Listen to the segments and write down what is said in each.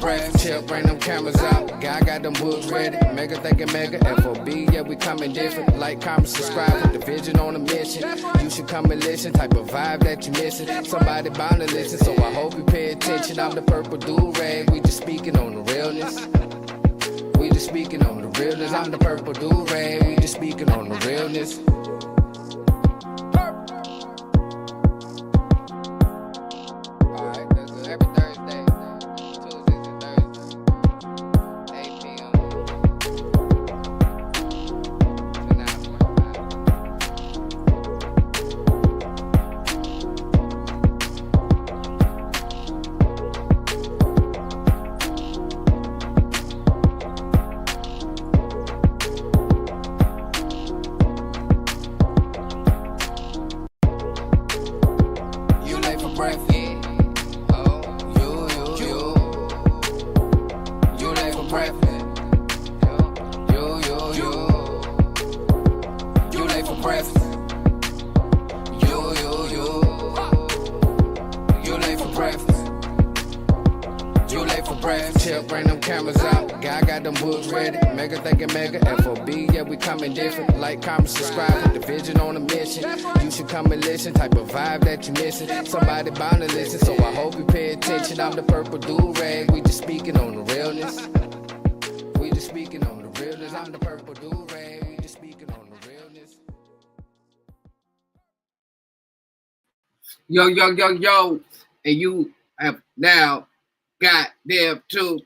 breath, chill, bring them cameras out. Guy got them books ready, mega thinking mega, FOB, yeah, we coming different. Like, comment, subscribe, put the vision on a mission. You should come and listen, type of vibe that you missing. Somebody bound to listen, so I hope you pay attention. I'm the purple do-rag, we just speaking on the realness. We just speaking on the realness. I'm the purple do-rag, we just speaking on the realness. Bring them cameras out. Guy got them books ready. Mega thinking mega. FOB, yeah, we coming different. Like, comment, subscribe, put the vision on a mission. You should come and listen. Type of vibe that you missing. Somebody bound to listen, so I hope you pay attention. I'm the purple do-rag. We just speaking on the realness. We just speaking on the realness. I'm the purple do-rag. We just speaking on the realness. Yo, yo, yo, yo. And you have now goddamn too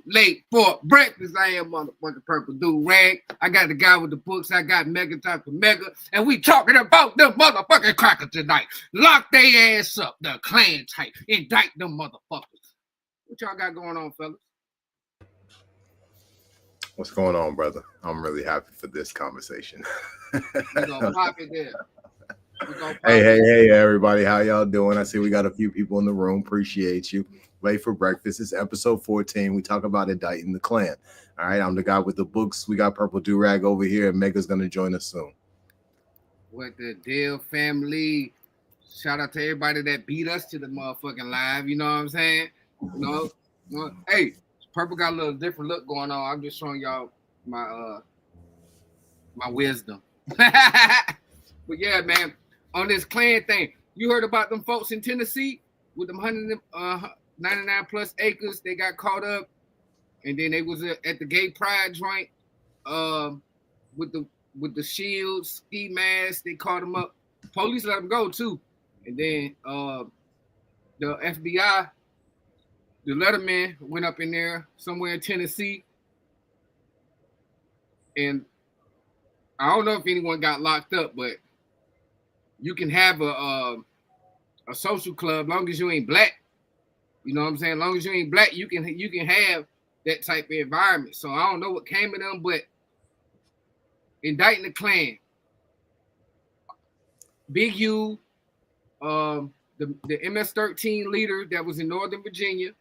late for breakfast. I am motherfucking purple do rag. I got the guy with the books. I got Mega Type of Mega, and we talking about them motherfucking crackers tonight. Lock their ass up, the Klan type. Indict them motherfuckers. What y'all got going on, fellas? What's going on, brother? I'm really happy for this conversation. We gonna pop it there. Hey, everybody. How y'all doing? I see we got a few people in the room. Appreciate you. Late for breakfast. It's episode 14. We talk about indicting the Klan. All right, I'm the guy with the books. We got Purple Do-Rag over here, and Mega's going to join us soon. What the deal, family? Shout out to everybody that beat us to the motherfucking live. You know what I'm saying? You know, hey, Purple got a little different look going on. I'm just showing y'all my wisdom. But yeah, man, on this Klan thing, you heard about them folks in Tennessee with them 99 plus acres? They got caught up, and then they was at the gay pride joint with the shields, ski masks. They caught them up. Police let them go too, and then the FBI, the letterman went up in there somewhere in Tennessee, and I don't know if anyone got locked up, but you can have a social club long as you ain't black. You know what I'm saying? As long as you ain't black, you can have that type of environment. So I don't know what came of them, but indicting the Klan. Big U, the MS-13 leader that was in Northern Virginia.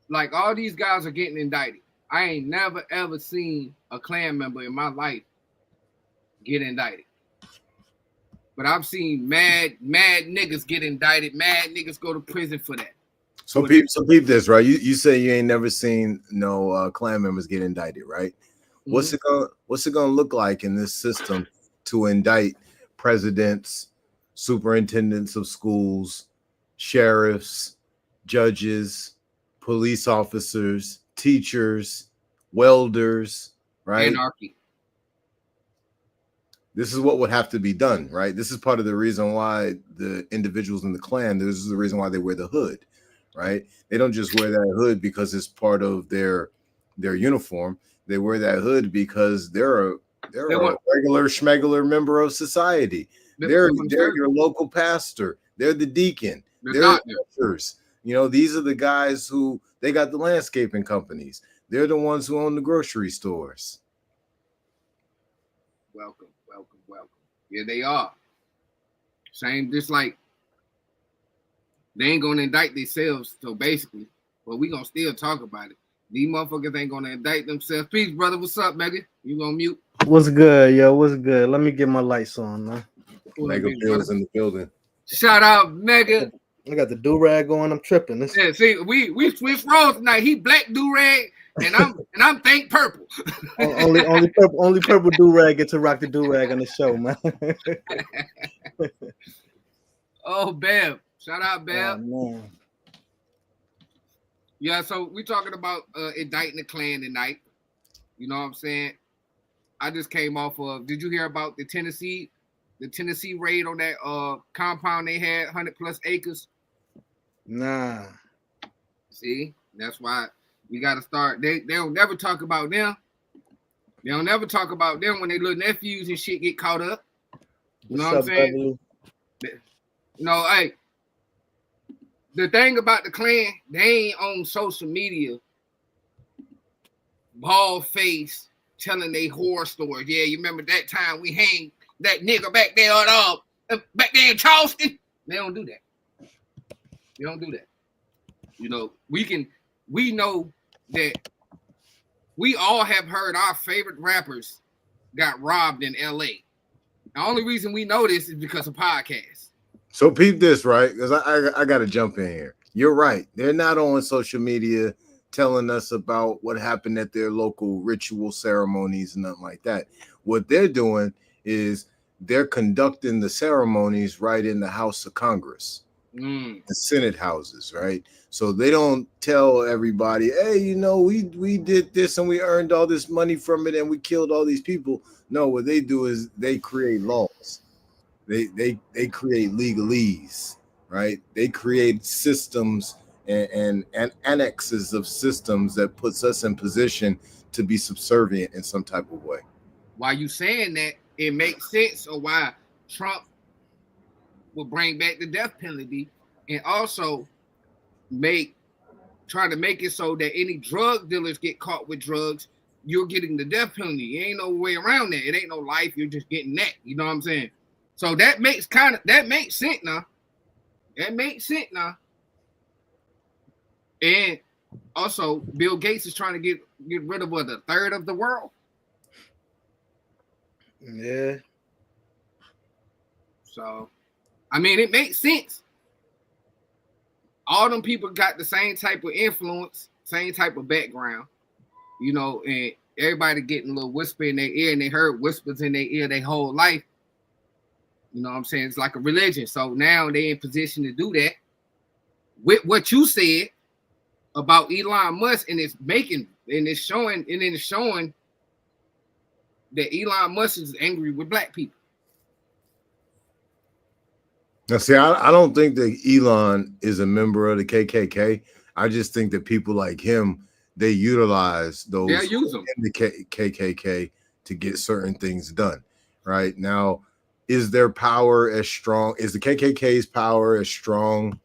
Like, all these guys are getting indicted. I ain't never, ever seen a Klan member in my life get indicted. But I've seen mad niggas get indicted. Mad niggas go to prison for that. So peep this, right? You say you ain't never seen no Klan members get indicted, right? Mm-hmm. What's it gonna look like in this system to indict presidents, superintendents of schools, sheriffs, judges, police officers, teachers, welders, right? Anarchy. This is what would have to be done, right? This is part of the reason why the individuals in the Klan, this is the reason why they wear the hood, right? They don't just wear that hood because it's part of their uniform. They wear that hood because they're a regular schmegular member of society. They're your local pastor. They're the deacon. They're doctors. You know, these are the guys who, they got the landscaping companies. They're the ones who own the grocery stores. Welcome. Yeah, they are. Same, just like they ain't gonna indict themselves. So basically, but we gonna still talk about it. These motherfuckers ain't gonna indict themselves. Peace, brother. What's up, Megan? You gonna mute? What's good, yo? What's good? Let me get my lights on, man. Mega Bill's in the building. Shout out, Mega. I got the do rag on. I'm tripping. This Yeah, see, we switched roles tonight. He black do rag, and I'm think purple. only purple do rag get to rock the do rag on the show, man. Oh, Bev, shout out Bev. Oh, man. Yeah, so we talking about indicting the Klan tonight. You know what I'm saying? I just came off of. Did you hear about the Tennessee raid on that compound they had 100+ acres? Nah. See, that's why we got to start. They don't never talk about them. They don't never talk about them when they little nephews and shit get caught up. You know what I'm saying? No, hey. The thing about the Klan, they ain't on social media, bald face, telling they horror stories. Yeah, you remember that time we hanged that nigga back there back there in Charleston? They don't do that. They don't do that. You know, we know that we all have heard our favorite rappers got robbed in LA. The only reason we know this is because of podcasts. So peep this, right? Because I got to jump in here. You're right. They're not on social media telling us about what happened at their local ritual ceremonies and nothing like that. What they're doing is they're conducting the ceremonies right in the House of Congress, the Senate houses, right? So they don't tell everybody, hey, you know, we did this and we earned all this money from it and we killed all these people. No, what they do is they create laws. They create legalese, right? They create systems and annexes of systems that puts us in position to be subservient in some type of way. Why you saying that, it makes sense, or why Trump will bring back the death penalty and also try to make it so that any drug dealers get caught with drugs, you're getting the death penalty. There ain't no way around that. It ain't no life. You're just getting that. You know what I'm saying? So that makes sense now. That makes sense now. And also, Bill Gates is trying to get rid of a third of the world. Yeah. So, I mean, it makes sense. All them people got the same type of influence, same type of background, you know, and everybody getting a little whisper in their ear, and they heard whispers in their ear their whole life. You know what I'm saying? It's like a religion. So now they're in position to do that with what you said about Elon Musk, and it's showing that Elon Musk is angry with black people. Now, see, I don't think that Elon is a member of the KKK. I just think that people like him, they utilize those in the KKK to get certain things done. Right now, is their power as strong? Is the KKK's power as strong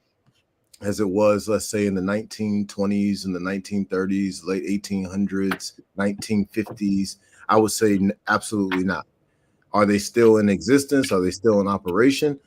as it was, let's say, in the 1920s and the 1930s, late 1800s, 1950s? I would say absolutely not. Are they still in existence? Are they still in operation?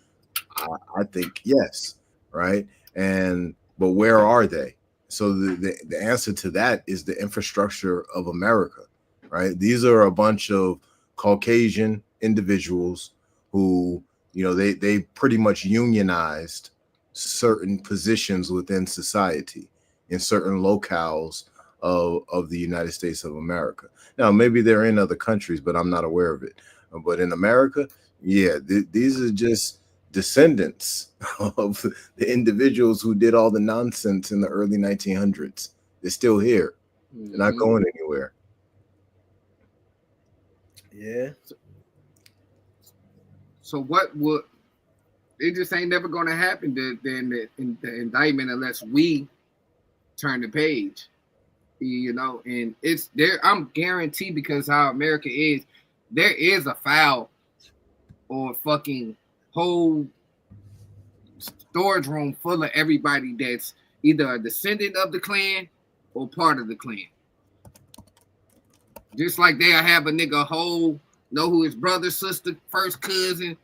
I think yes, right? But where are they? So the answer to that is the infrastructure of America, right? These are a bunch of Caucasian individuals who, you know, they pretty much unionized certain positions within society in certain locales of the United States of America. Now, maybe they're in other countries, but I'm not aware of it. But in America, yeah, these are just descendants of the individuals who did all the nonsense in the early 1900s. They're still here. They're not going anywhere. Yeah. So what would it just ain't never going to happen, the indictment, unless we turn the page, you know? And it's there. I'm guaranteed, because how America is, there is a file or fucking whole storage room full of everybody that's either a descendant of the Klan or part of the Klan. Just like they'll have a nigga whole, know who his brother, sister, first cousin,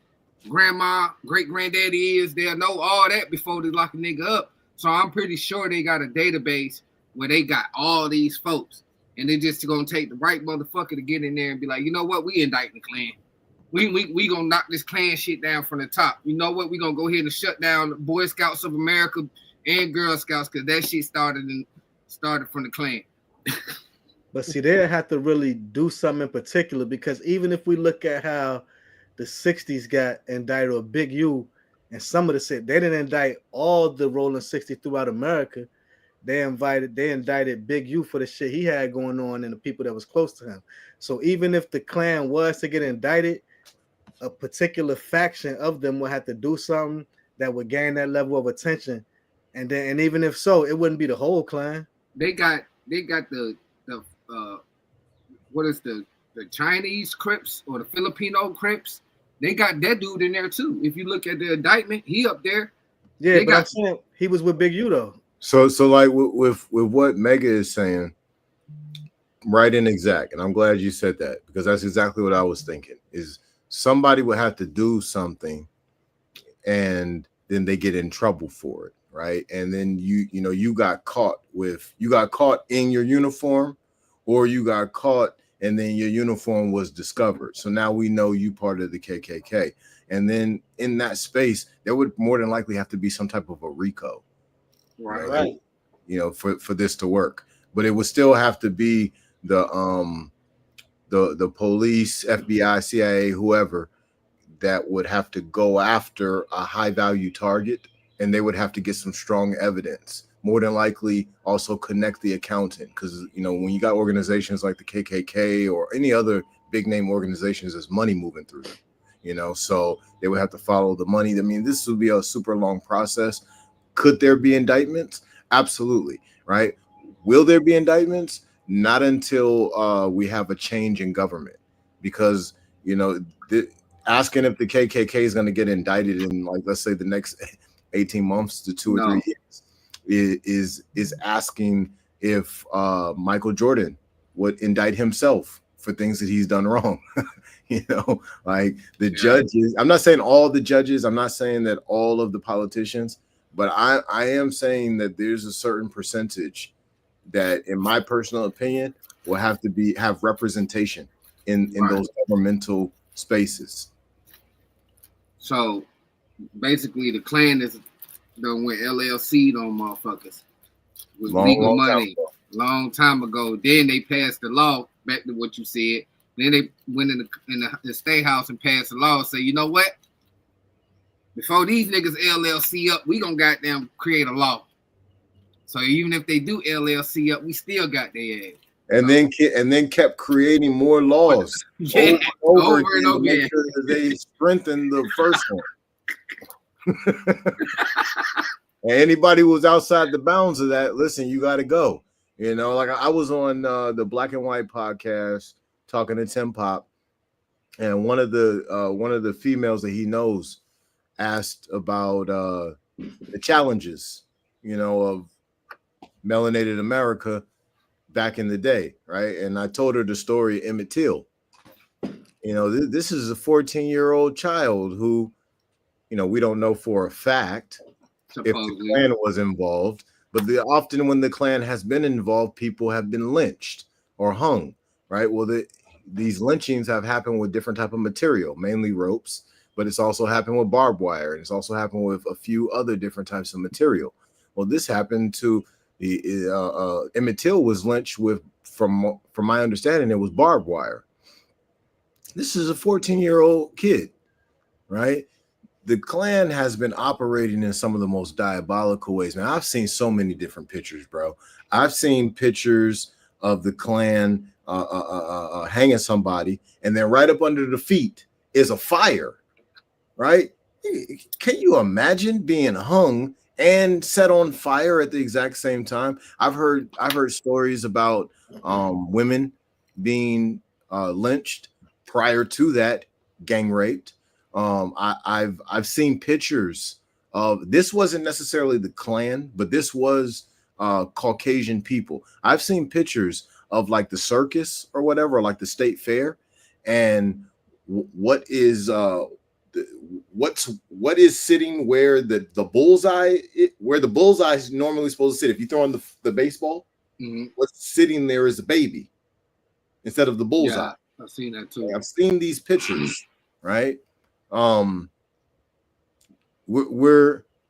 grandma, great granddaddy is. They'll know all that before they lock a nigga up. So I'm pretty sure they got a database where they got all these folks, and they just gonna take the right motherfucker to get in there and be like, you know what, we indict the Klan. We gonna knock this Klan shit down from the top. You know what? We gonna go ahead and shut down Boy Scouts of America and Girl Scouts because that shit started from the Klan. But see, they have to really do something in particular, because even if we look at how the 60s got indicted, or Big U, and some of the shit, they didn't indict all the Rolling 60 throughout America. They indicted Big U for the shit he had going on and the people that was close to him. So even if the Klan was to get indicted, a particular faction of them would have to do something that would gain that level of attention. And even if so, it wouldn't be the whole Klan. They got the what is the Chinese Crips or the Filipino Crips? They got that dude in there too. If you look at the indictment, he up there. Yeah, but I'm saying he was with Big U though. So like with what Mega is saying, right and exact, and I'm glad you said that, because that's exactly what I was thinking. Is somebody would have to do something, and then they get in trouble for it, right? And then you got caught in your uniform, or you got caught and then your uniform was discovered. So now we know you part of the KKK. And then in that space, there would more than likely have to be some type of a RICO, right? For this to work. But it would still have to be the police, FBI, CIA, whoever, that would have to go after a high value target, and they would have to get some strong evidence. More than likely also connect the accountant, because when you got organizations like the KKK or any other big name organizations, there's money moving through them, so they would have to follow the money. I mean, this would be a super long process. Could there be indictments? Absolutely. Right. Will there be indictments? Not until we have a change in government, because asking if the KKK is going to get indicted in, like, let's say the next 18 months to 2 or 3 years is asking if Michael Jordan would indict himself for things that he's done wrong. Like the judges. I'm not saying all the judges. I'm not saying that all of the politicians, but I am saying that there's a certain percentage that, in my personal opinion, will have to have representation in those governmental spaces. So basically, the Klan is done with LLC on motherfuckers with legal money long time ago. Then they passed the law. Back to what you said. Then they went in the state house and passed the law. Say, you know what? Before these niggas LLC up, we gonna goddamn create a law. So even if they do LLC up, we still got their ass. And then kept creating more laws over and over again. Sure that they strengthened the first one. And anybody who was outside the bounds of that, listen, you got to go. Like I was on the Black and White podcast talking to Tim Pop, and one of the females that he knows asked about the challenges, of melanated America back in the day, right? And I told her the story of Emmett Till. This is a 14-year-old child who, we don't know for a fact if the Klan was involved, but often when the Klan has been involved, people have been lynched or hung, right? Well, these lynchings have happened with different type of material, mainly ropes, but it's also happened with barbed wire, and it's also happened with a few other different types of material. Well, this happened to Emmett Till was lynched with, from my understanding, it was barbed wire. This is a 14-year-old kid, right? The Klan has been operating in some of the most diabolical ways. Man, I've seen so many different pictures, bro. I've seen pictures of the Klan hanging somebody, and then right up under the feet is a fire, right? Can you imagine being hung and set on fire at the exact same time? I've heard stories about women being lynched, prior to that, gang raped. I've seen pictures of, this wasn't necessarily the Klan, but this was Caucasian people. I've seen pictures of like the circus or whatever, like the state fair, and what is sitting where the bullseye, where the bullseye is normally supposed to sit. If you throw in the baseball, what's sitting there is a baby instead of the bullseye. Yeah, I've seen that too. I've seen these pictures, right?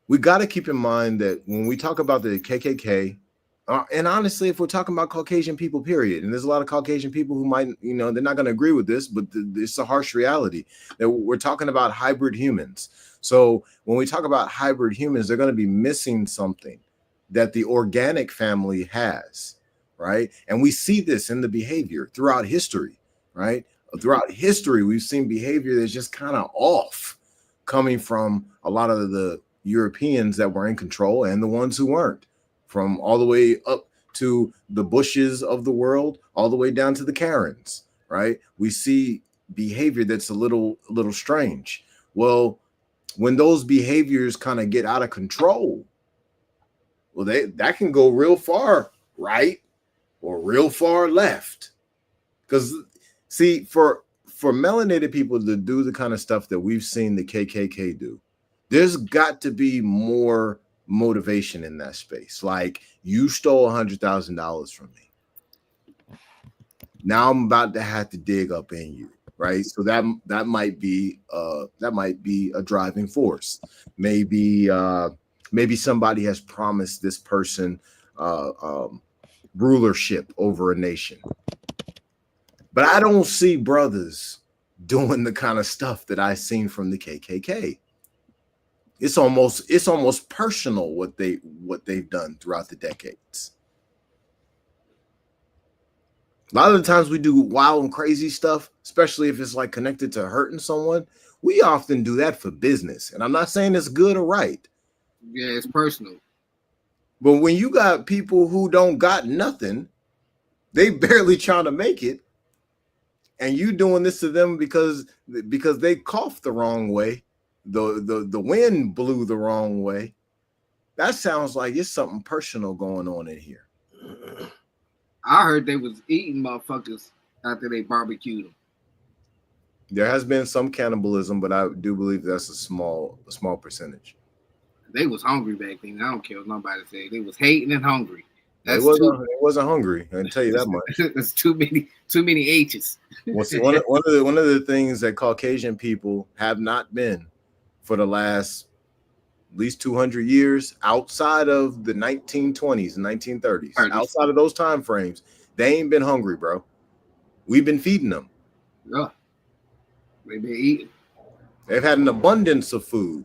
We got to keep in mind that when we talk about the KKK, and honestly, if we're talking about Caucasian people, period, and there's a lot of Caucasian people who might, they're not going to agree with this, but it's a harsh reality that we're talking about hybrid humans. So when we talk about hybrid humans, they're going to be missing something that the organic family has, right? And we see this in the behavior throughout history, right? Throughout history, we've seen behavior that's just kind of off coming from a lot of the Europeans that were in control and the ones who weren't, from all the way up to the Bushes of the world, all the way down to the Karens, right? We see behavior that's a little strange. Well, when those behaviors kind of get out of control, well, that can go real far right or real far left. Because see, for melanated people to do the kind of stuff that we've seen the KKK do, there's got to be more motivation in that space. Like, you stole $100,000 from me. Now I'm about to have to dig up in you, right? So that might be a driving force. Maybe somebody has promised this person rulership over a nation. But I don't see brothers doing the kind of stuff that I've seen from the KKK. It's almost personal what they've done throughout the decades. A lot of the times we do wild and crazy stuff, especially if it's like connected to hurting someone. We often do that for business. And I'm not saying it's good or right. Yeah, it's personal. But when you got people who don't got nothing, they barely trying to make it, and you doing this to them because they coughed the wrong way, the wind blew the wrong way, that sounds like it's something personal going on in here. I heard they was eating motherfuckers after they barbecued them. There has been some cannibalism, but I do believe that's a small percentage. They was hungry back then. I don't care what nobody say. They was hating and hungry. It wasn't hungry. I can tell you that much. There's too many H's. Well, see, one of the things that Caucasian people have not been for the last at least 200 years, outside of the 1920s and 1930s, outside of those time frames, they ain't been hungry, bro. We've been feeding them. Yeah, they've been eating. They've had an abundance of food.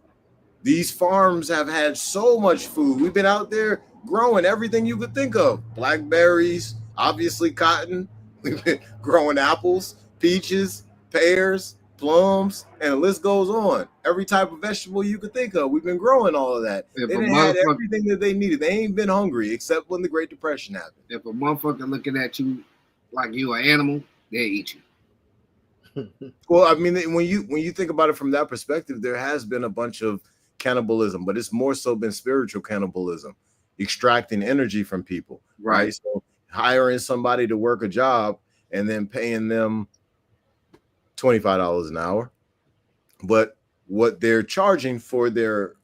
These farms have had so much food. We've been out there growing everything you could think of. Blackberries, obviously cotton. We've been growing apples, peaches, pears, plums, and the list goes on. Every type of vegetable you could think of. We've been growing all of that. They didn't have everything that they needed. They ain't been hungry except when the Great Depression happened. If a motherfucker looking at you like you an animal, they eat you. Well, I mean, when you think about it from that perspective, there has been a bunch of cannibalism, but it's more so been spiritual cannibalism, extracting energy from people, right? So hiring somebody to work a job and then paying them $25 an hour, but what they're charging for their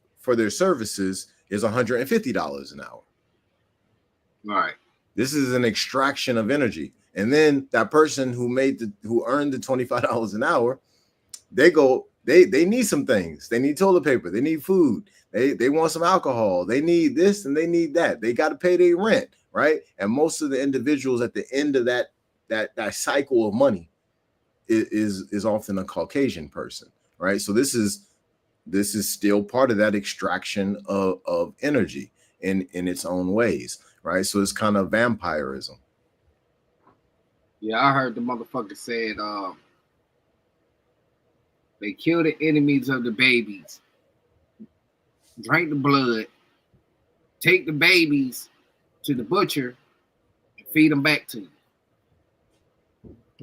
services is $150 an hour. All right. This is an extraction of energy. And then that person who earned the $25 an hour, they need some things. They need toilet paper. They need food. They want some alcohol. They need this and they need that. They got to pay their rent, right? And most of the individuals at the end of that cycle of money is often a Caucasian person, right? So this is still part of that extraction of energy in its own ways, right? So it's kind of vampirism. Yeah, I heard the motherfucker said they kill the enemies of the babies, drink the blood, take the babies to the butcher, and feed them back to you.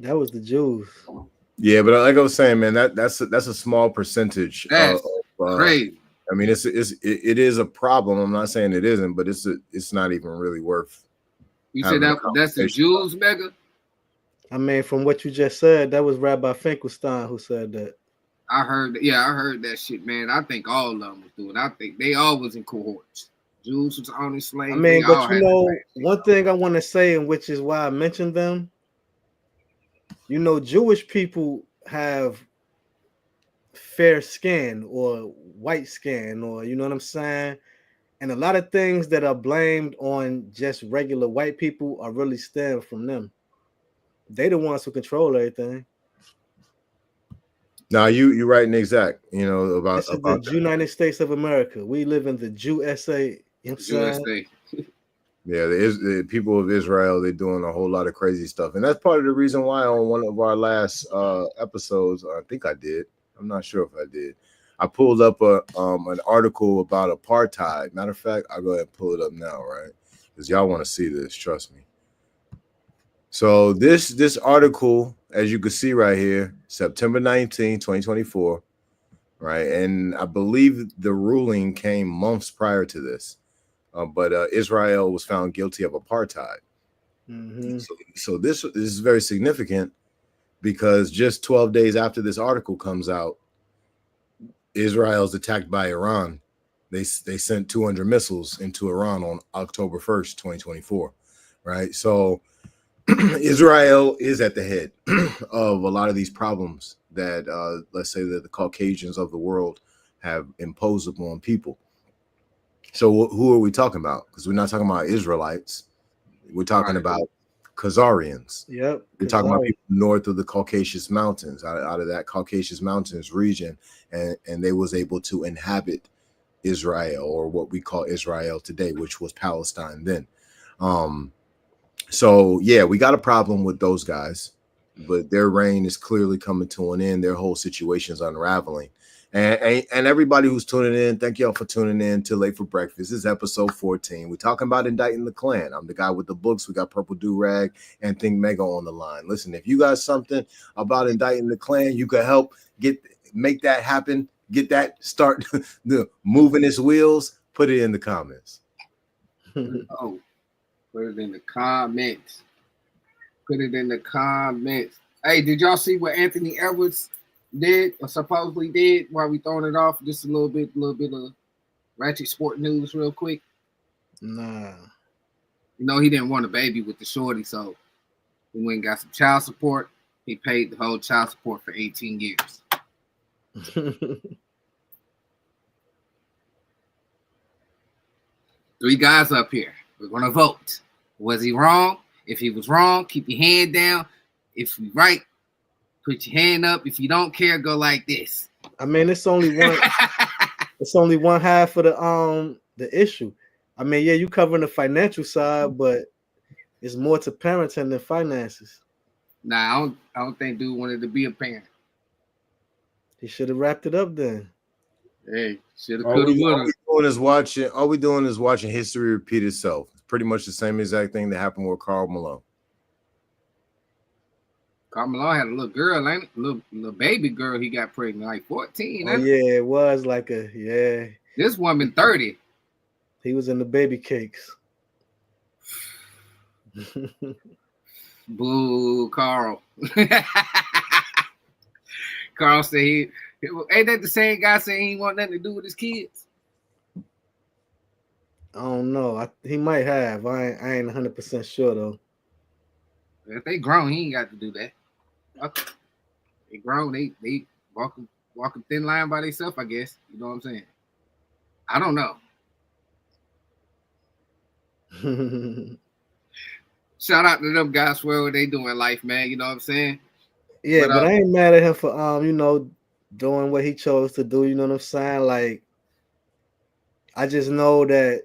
That was the Jews. Yeah, but like I was saying, man, that's a small percentage. That's crazy. I mean, it is a problem. I'm not saying it isn't, but it's not even really worth. You said that's the Jews, Mega? I mean, from what you just said, that was Rabbi Finkelstein who said that. I heard that shit, man. I think all of them was doing. I think they all was in cohorts. Jews was owning slaves. I mean, but you know, one thing I want to say, and which is why I mentioned them. You know, Jewish people have fair skin or white skin, or you know what I'm saying? And a lot of things that are blamed on just regular white people are really stem from them. They the ones who control everything. Now you're right and exact, you know, This is about the United States of America. We live in the USA. You know what I'm saying? USA. yeah, the people of Israel, they're doing a whole lot of crazy stuff. And that's part of the reason why on one of our last episodes, I think I did. I'm not sure if I did. I pulled up an article about apartheid. Matter of fact, I'll go ahead and pull it up now, right? Because y'all want to see this, trust me. So this article, as you can see right here, September 19, 2024, right? And I believe the ruling came months prior to this. But Israel was found guilty of apartheid. Mm-hmm. So this is very significant because just 12 days after this article comes out, Israel's attacked by Iran. They sent 200 missiles into Iran on October 1st, 2024, right? So Israel is at the head of a lot of these problems that, let's say, that the Caucasians of the world have imposed upon people. So who are we talking about? Because we're not talking about Israelites. We're talking about Khazarians. Yep. We're talking about people north of the Caucasus Mountains, out of that Caucasus Mountains region, and they was able to inhabit Israel, or what we call Israel today, which was Palestine then. So yeah, we got a problem with those guys, but their reign is clearly coming to an end. Their whole situation is unraveling. And everybody who's tuning in, thank y'all for tuning in to Late for Breakfast. This is episode 14. We're talking about indicting the Klan. I'm the guy with the books. We got Purple Do-Rag and Think Mega on the line. Listen, if you got something about indicting the Klan, you can help make that happen, start moving its wheels, put it in the comments. Oh, put it in the comments. Put it in the comments. Hey, did y'all see what Anthony Edwards did or supposedly did while we throwing it off? Just a little bit of ratchet sport news real quick. Nah. You know, he didn't want a baby with the shorty, so he went and got some child support. He paid the whole child support for 18 years. 3 guys up here. We're going to vote. Was he wrong? If he was wrong, keep your hand down. If you're right, put your hand up. If you don't care, go like this. I mean, it's only one. It's only one half of the issue. I mean, yeah, you covering the financial side, but it's more to parenting than finances. Nah, I don't think dude wanted to be a parent. He should have wrapped it up then. Hey, should have, could have, would have. All we doing is watching history repeat itself. It's pretty much the same exact thing that happened with Karl Malone. Karl Malone had a little girl, ain't it? Little baby girl. He got pregnant, like 14. Oh yeah, it was like This woman 30. He was in the baby cakes. Boo, Carl. Carl said ain't that the same guy saying he ain't want nothing to do with his kids? I don't know. He might have. I ain't 100% sure though. If they grown, he ain't got to do that. Okay. They grown. They walk a thin line by themselves, I guess. You know what I'm saying? I don't know. Shout out to them guys for what they do in life, man. You know what I'm saying? Yeah, but I ain't mad at him for doing what he chose to do. You know what I'm saying? Like, I just know that,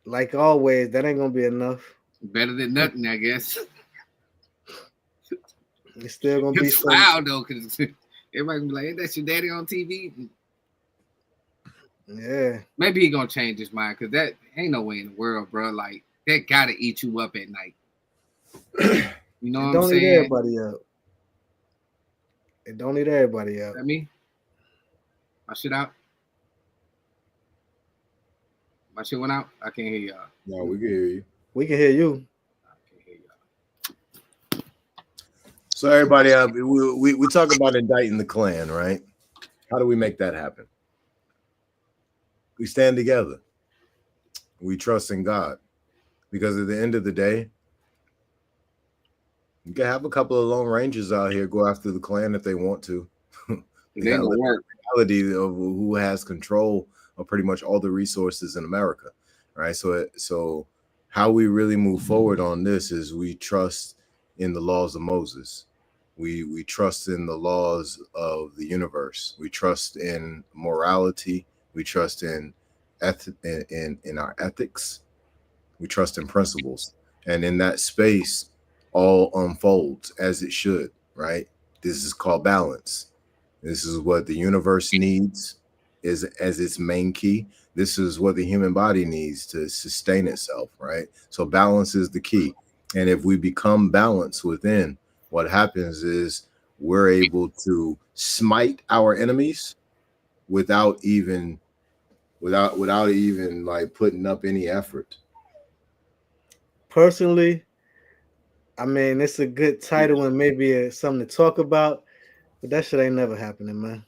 like always, that ain't gonna be enough. Better than nothing, I guess. It's still gonna be wild though, because everybody be like, "Ain't that your daddy on TV?" Yeah. Maybe he gonna change his mind, because that ain't no way in the world, bro. Like, that gotta eat you up at night. You know what I'm saying? Don't eat everybody up. It don't eat everybody up. That me? My shit out? My shit went out? I can't hear y'all. No, we can hear you. We can hear you. I can't hear y'all. So everybody, we talk about indicting the Klan, right? How do we make that happen? We stand together. We trust in God. Because at the end of the day, you can have a couple of Lone Rangers out here go after the Klan if they want to. It ain't gonna work. reality of who has control of pretty much all the resources in America, right? So how we really move forward on this is we trust in the laws of Moses. We trust in the laws of the universe. We trust in morality. We trust in in our ethics. We trust in principles. And in that space, all unfolds as it should, right? This is called balance. This is what the universe needs is as its main key. This is what the human body needs to sustain itself, right? So balance is the key. And if we become balanced within, what happens is we're able to smite our enemies without even like putting up any effort. Personally, I mean, it's a good title and maybe something to talk about, but that shit ain't never happening, man.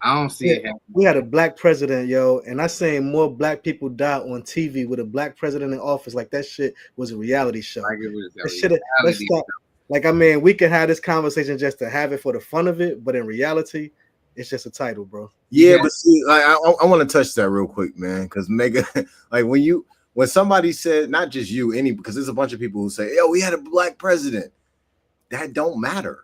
I don't see it happening. We had a black president, yo, and I seen more black people die on TV with a black president in office. Like that shit was a reality show. Like it was That shit, let's stop. Like, I mean, we can have this conversation just to have it for the fun of it, but in reality, it's just a title, bro. Yeah, but see, like, I want to touch that real quick, man, because Mega, like when somebody said, not just you, because there's a bunch of people who say, yo, we had a black president. That don't matter.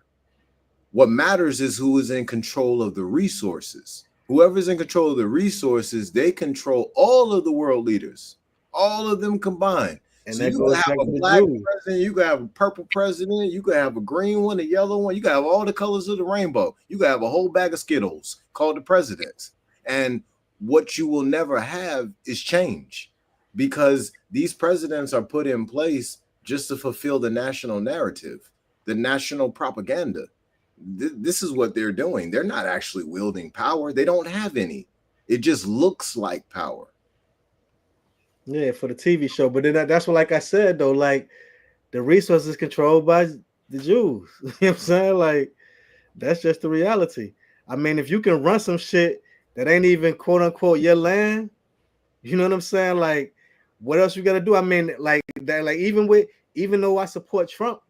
What matters is who is in control of the resources. Whoever's in control of the resources, they control all of the world leaders, all of them combined. And so you could have a black president, you could have a purple president, you could have a green one, a yellow one, you could have all the colors of the rainbow. You could have a whole bag of Skittles called the presidents. And what you will never have is change, because these presidents are put in place just to fulfill the national narrative, the national propaganda. This is what they're doing. They're not actually wielding power. They don't have any. It just looks like power. Yeah, for the TV show. But then that's what, like I said, though, like the resources controlled by the Jews. You know what I'm saying? Like, that's just the reality. I mean, if you can run some shit that ain't even quote unquote your land, you know what I'm saying? Like, what else you gotta do? I mean, like that, like even though I support Trump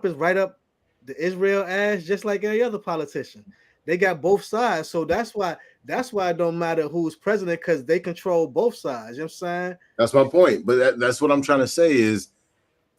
is right up the Israel ass, just like any other politician. They got both sides. So that's why it don't matter who's president, because they control both sides. You know what I'm saying? That's my point. But that's what I'm trying to say is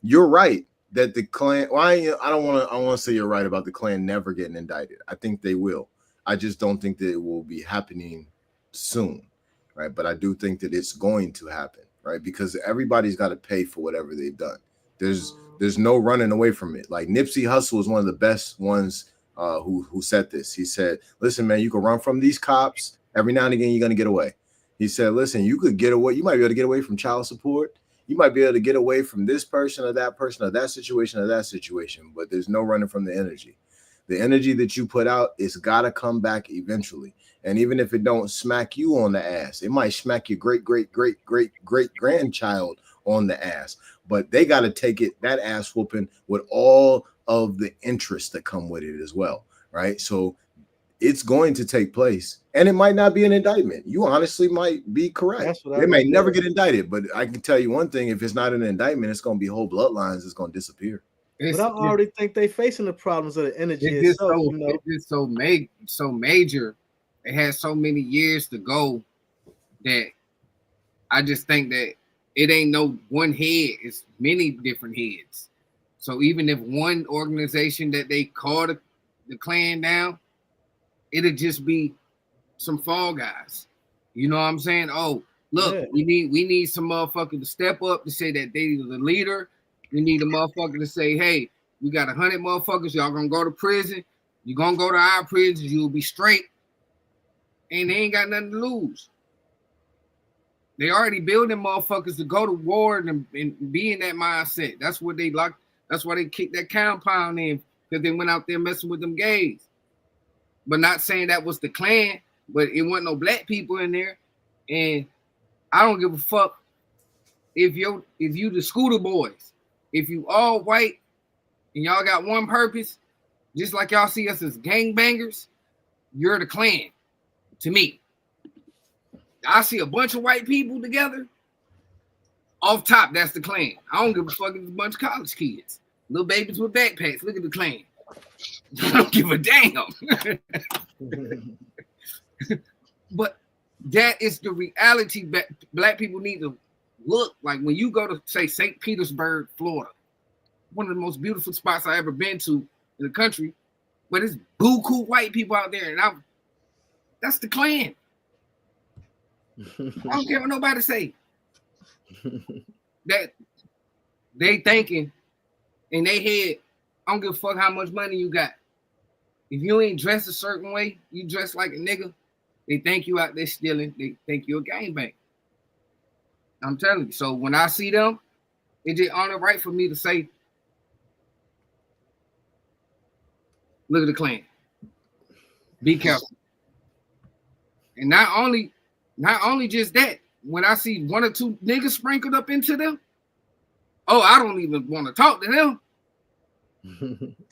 you're right that the Klan, I don't want to say you're right about the Klan never getting indicted. I think they will. I just don't think that it will be happening soon, right? But I do think that it's going to happen, right? Because everybody's got to pay for whatever they've done. There's no running away from it. Like Nipsey Hussle is one of the best ones who said this. He said, listen, man, you can run from these cops. Every now and again, you're going to get away. He said, listen, you could get away. You might be able to get away from child support. You might be able to get away from this person or that situation, but there's no running from the energy. The energy that you put out, it's got to come back eventually. And even if it don't smack you on the ass, it might smack your great grandchild on the ass. But they got to take that ass whooping with all of the interests that come with it as well, right? So it's going to take place, and it might not be an indictment. You honestly might be correct. They may never get indicted, but I can tell you one thing: if it's not an indictment, it's going to be whole bloodlines. It's going to disappear. But I already think they facing the problems of the energy itself. It's so major. It has so many years to go that I just think that it ain't no one head. It's many different heads. So even if one organization that they call the Klan down, it'll just be some fall guys. You know what I'm saying? Oh, look, we need some motherfucker to step up to say that they the leader. We need a motherfucker to say, hey, we got 100 motherfuckers. Y'all gonna go to prison. You're gonna go to our prisons. You'll be straight. And they ain't got nothing to lose. They already building motherfuckers to go to war and be in that mindset. That's what they like. That's why they kicked that compound in, because they went out there messing with them gays. But not saying that was the Klan, but it wasn't no black people in there. And I don't give a fuck if you the Scooter Boys, if you all white and y'all got one purpose, just like y'all see us as gangbangers, you're the Klan to me. I see a bunch of white people together. Off top, that's the Klan. I don't give a fuck if it's a bunch of college kids. Little babies with backpacks. Look at the Klan. I don't give a damn. But that is the reality that black people need to look like. When you go to, say, St. Petersburg, Florida, one of the most beautiful spots I ever been to in the country, but it's buku white people out there, and that's the Klan. I don't care what nobody say. That they thinking in their head, I don't give a fuck how much money you got. If you ain't dressed a certain way, you dress like a nigga, they think you out there stealing. They think you're a gangbang. I'm telling you. So when I see them, it's just honor right for me to say, look at the Klan. Be careful. And not only just that, when I see one or two niggas sprinkled up into them, oh, I don't even want to talk to them.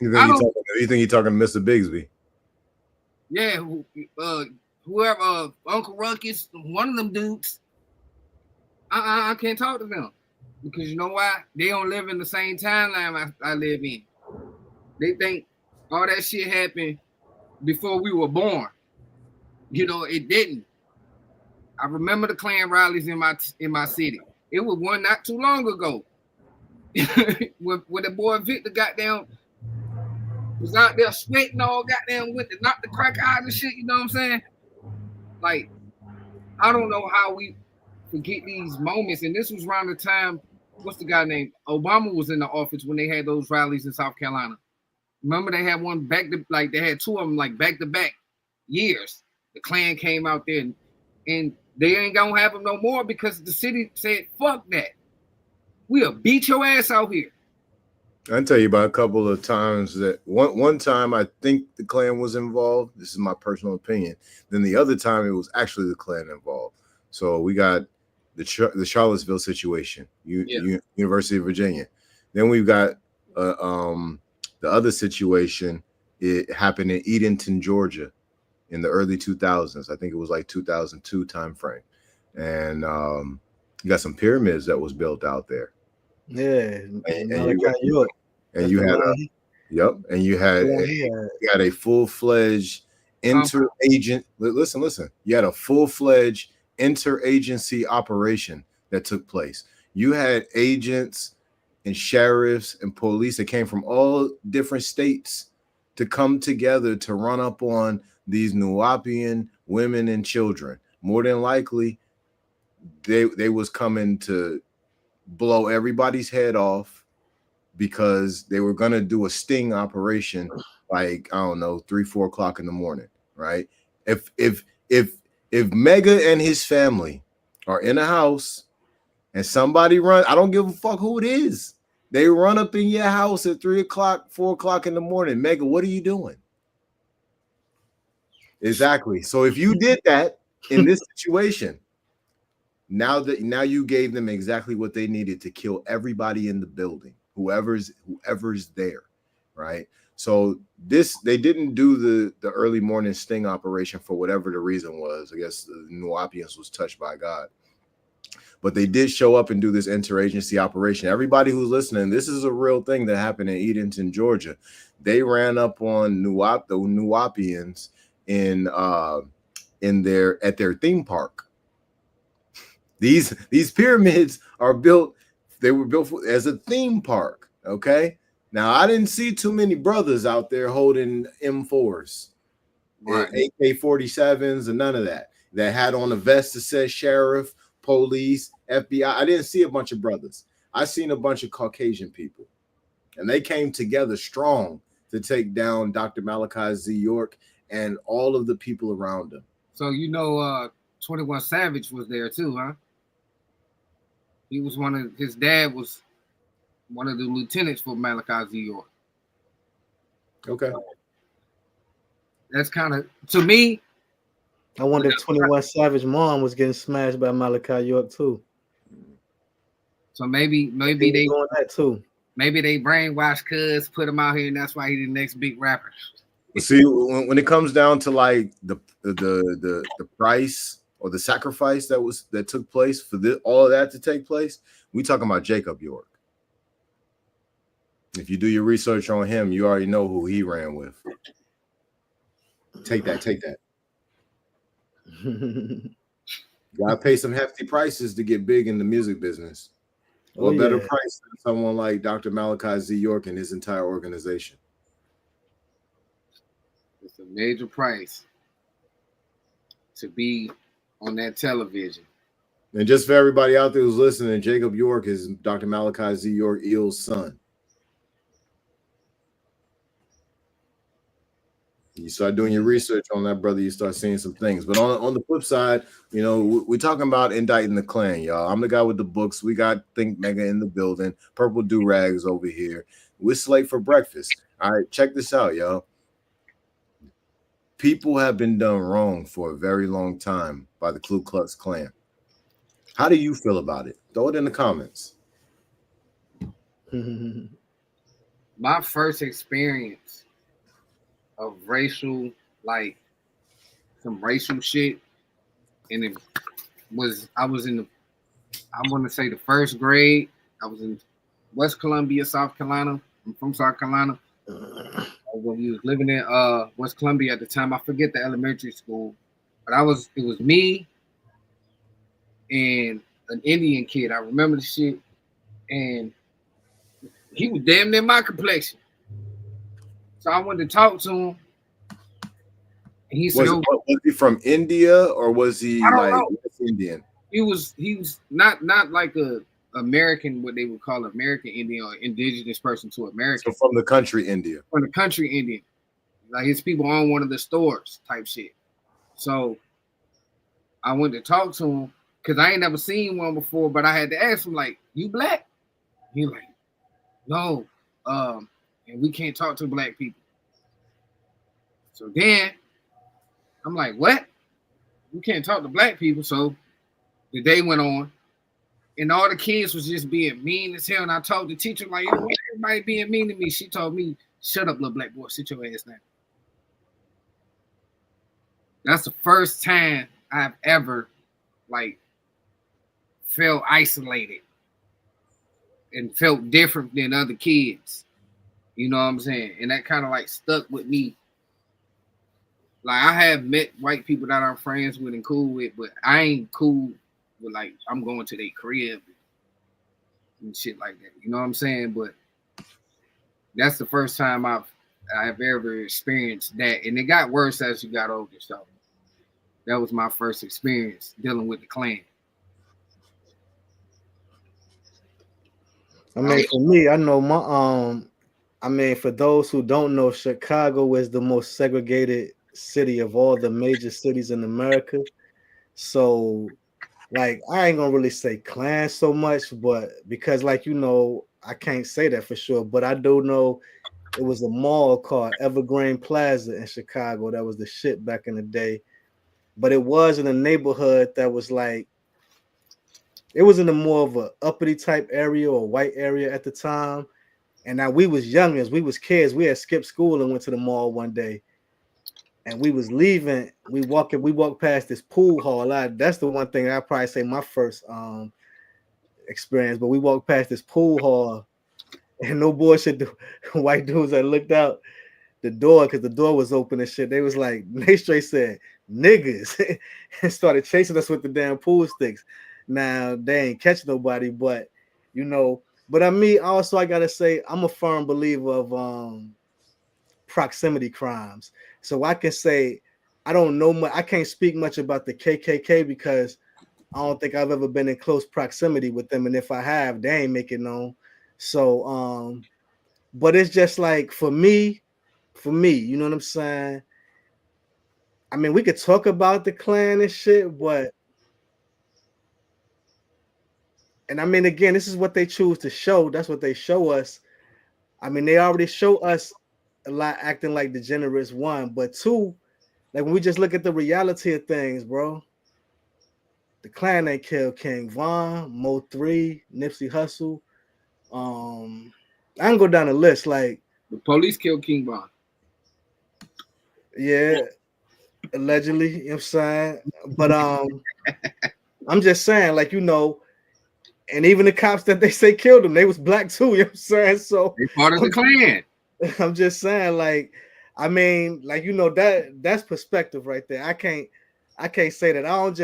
You think you're talking to Mr. Bigsby? Yeah, whoever, Uncle Ruckus, one of them dudes. I can't talk to them because you know why? They don't live in the same timeline I live in. They think all that shit happened before we were born. You know, it didn't. I remember the Klan rallies in my city. It was one not too long ago. when the boy Victor goddamn was out there sweating all goddamn with to knock the crack out and shit, you know what I'm saying? Like, I don't know how we forget these moments. And this was around the time, what's the guy named? Obama was in the office when they had those rallies in South Carolina. Remember they had one they had two of them like back to back years. The Klan came out there and they ain't gonna have them no more because the city said, fuck that. We'll beat your ass out here. I'll tell you about a couple of times that one time I think the Klan was involved. This is my personal opinion. Then the other time it was actually the Klan involved. So we got the Charlottesville situation, University of Virginia. Then we've got the other situation. It happened in Edenton, Georgia, in the early 2000s. I think it was like 2002 time frame, and you got some pyramids that was built out there. Yeah, and you had a full-fledged interagent. Listen. You had a full-fledged interagency operation that took place. You had agents and sheriffs and police that came from all different states to come together to run up on these Nuwaubian women and children. More than likely, they was coming to blow everybody's head off because they were going to do a sting operation like, I don't know, 3-4 o'clock in the morning, right? If Mega and his family are in a house and somebody run, I don't give a fuck who it is, they run up in your house at 3 o'clock, 4 o'clock in the morning, Mega, what are you doing? Exactly. So if you did that in this situation, now you gave them exactly what they needed to kill everybody in the building, whoever's there, right? So they didn't do the early morning sting operation for whatever the reason was. I guess the Nuwaubians was touched by God, but they did show up and do this interagency operation. Everybody who's listening, this is a real thing that happened in Edenton, Georgia. They ran up on the Nuwaubians at their theme park. These pyramids are built. They were built as a theme park. Okay. Now I didn't see too many brothers out there holding M4s, right, AK-47s, and none of that. That had on a vest that says sheriff, police, FBI. I didn't see a bunch of brothers. I seen a bunch of Caucasian people, and they came together strong to take down Dr. Malachi Z. York and all of the people around him. So 21 Savage was there too, huh? He was his dad was one of the lieutenants for Malachi Z. York. Okay. That's kind of, to me. I wonder if 21 Savage mom was getting smashed by Malachi York too. So maybe they doing that too. Maybe they brainwashed Cuz, put him out here, and that's why he's the next big rapper. See, when it comes down to like the price or the sacrifice that took place for all of that to take place, we talking about Jacob York. If you do your research on him, you already know who he ran with. Take that. Gotta pay some hefty prices to get big in the music business. Oh, What better yeah. price than someone like Dr. Malachi Z. York and his entire organization? It's a major price to be on that television. And just for everybody out there who's listening, Jacob York is Dr. Malachi Z. York Eel's son. You start doing your research on that, brother, you start seeing some things. But on the flip side, you know, we're talking about indicting the Klan, y'all. I'm the guy with the books. We got Think Mega in the building. Purple do-rags over here. We're Slate for breakfast. All right, check this out, y'all. People have been done wrong for a very long time by the Ku Klux Klan. How do you feel about it? Throw it in the comments. My first experience of racial, like some racial shit, and it was I was in the, I want to say the first grade. I was in West Columbia, South Carolina. I'm from South Carolina. When we was living in West Columbia at the time, I forget the elementary school, but it was me and an Indian kid. I remember the shit, and he was damn near my complexion. So I wanted to talk to him. And he said, Was he from India or was he like West Indian? He was not like a American, what they would call American Indian or indigenous person to America. So from the country India. From the country Indian. Like his people own one of the stores type shit. So I went to talk to him because I ain't never seen one before, but I had to ask him, like, you black? He like, no, and we can't talk to black people. So then I'm like, what? We can't talk to black people. So the day went on, and all the kids was just being mean as hell. And I told the teacher, like, yo, why everybody being mean to me? She told me, shut up, little black boy, sit your ass down. That's the first time I've ever, like, felt isolated and felt different than other kids. You know what I'm saying? And that kind of like stuck with me. Like, I have met white people that I'm friends with and cool with, but I ain't cool with, like, I'm going to their crib and shit like that. You know what I'm saying? But that's the first time I've ever experienced that. And it got worse as you got older. So that was my first experience dealing with the Klan. I mean, for me, I know I mean, for those who don't know, Chicago is the most segregated city of all the major cities in America. So, like, I ain't gonna really say Klan so much, but because, like, you know, I can't say that for sure, but I do know it was a mall called Evergreen Plaza in Chicago. That was the shit back in the day. But it was in a neighborhood that was like, it was in a more of a uppity type area or white area at the time. And now we was youngins, we was kids. We had skipped school and went to the mall one day. And we was leaving. We walked past this pool hall. That's the one thing I probably say my first experience. But we walked past this pool hall, and no bullshit, the white dudes that looked out the door because the door was open and shit. They was like, they straight said niggas and started chasing us with the damn pool sticks. Now they ain't catch nobody, but you know. But I gotta say, I'm a firm believer of proximity crimes. So I can say I don't know much. I can't speak much about the KKK because I don't think I've ever been in close proximity with them, and if I have, they ain't make it known. So, but it's just like for me, you know what I'm saying? I mean, we could talk about the Klan and shit, but and I mean, again, this is what they choose to show. That's what they show us. I mean, they already show us a lot acting like degenerates, one, but two, like when we just look at the reality of things, bro. The Klan ain't killed King Von, Mo 3, Nipsey Hussle. I can go down the list. Like the police killed King Von. Yeah, allegedly, you know what I'm saying? But I'm just saying, like, you know, and even the cops that they say killed him, they was black too, you know what I'm saying? So they part of the Klan. I'm just saying, like, I mean, like, you know, that's perspective right there. I can't, I can't say that. I don't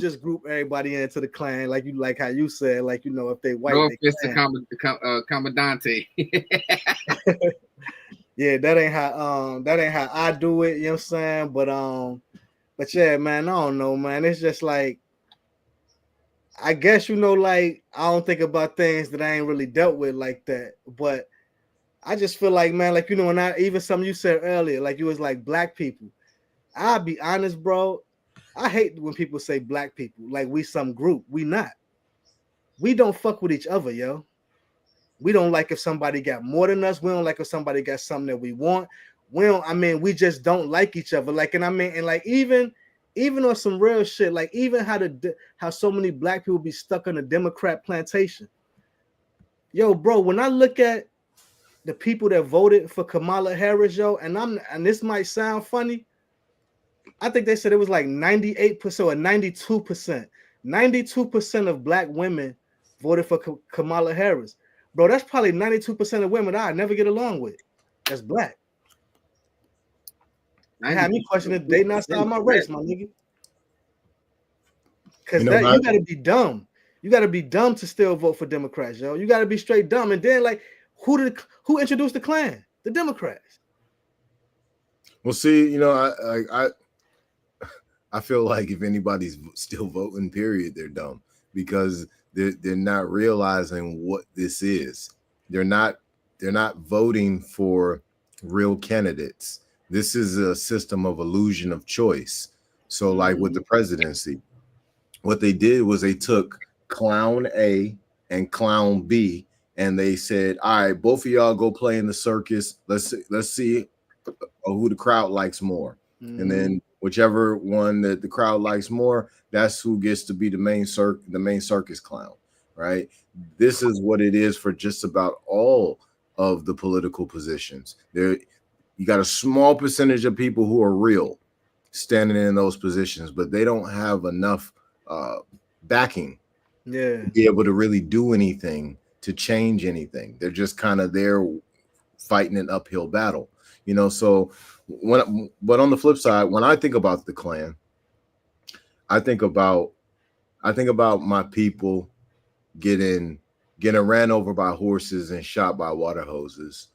just group everybody into the Klan like how you said, like, you know, if they white, No they offense to Klan. Commandante. Yeah, that ain't how I do it, you know what I'm saying? But yeah, man, I don't know, man. It's just like, I guess, you know, like, I don't think about things that I ain't really dealt with like that. But I just feel like, man, like, you know, when even something you said earlier, like, you was like black people. I'll be honest, bro. I hate when people say black people like we some group. We not. We don't fuck with each other, yo. We don't like if somebody got more than us. We don't like if somebody got something that we want. We don't. I mean, we just don't like each other. Like, and I mean, and like even on some real shit, like even how so many black people be stuck on a Democrat plantation. Yo, bro, when I look at the people that voted for Kamala Harris, yo, and this might sound funny, I think they said it was like 98% or 92%. 92% of black women voted for Kamala Harris. Bro, that's probably 92% of women I never get along with. That's black. It had me questioning they not style my race, my nigga. Because you gotta be dumb. You gotta be dumb to still vote for Democrats, yo. You gotta be straight dumb. And then, like, who introduced the Klan? The Democrats. Well, see, you know, I feel like if anybody's still voting, period, they're dumb, because they're not realizing what this is. They're not voting for real candidates. This is a system of illusion of choice. So, like with the presidency, what they did was they took clown A and clown B, and they said, all right, both of y'all go play in the circus. Let's see who the crowd likes more. And then whichever one that the crowd likes more, that's who gets to be the main circus clown, right? This is what it is for just about all of the political positions. There, you got a small percentage of people who are real standing in those positions, but they don't have enough backing to be able to really do anything to change anything. They're just kind of there fighting an uphill battle, you know. So but on the flip side, when I think about the Klan, I think about my people getting ran over by horses and shot by water hoses,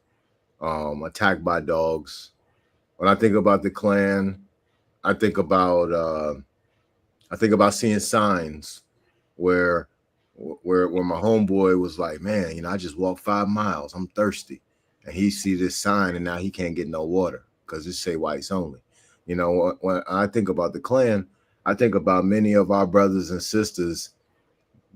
attacked by dogs. When I think about the Klan, I think about seeing signs where my homeboy was like, man, you know, I just walked 5 miles, I'm thirsty, and he see this sign and now he can't get no water because it say whites only. You know, when I think about the Klan, I think about many of our brothers and sisters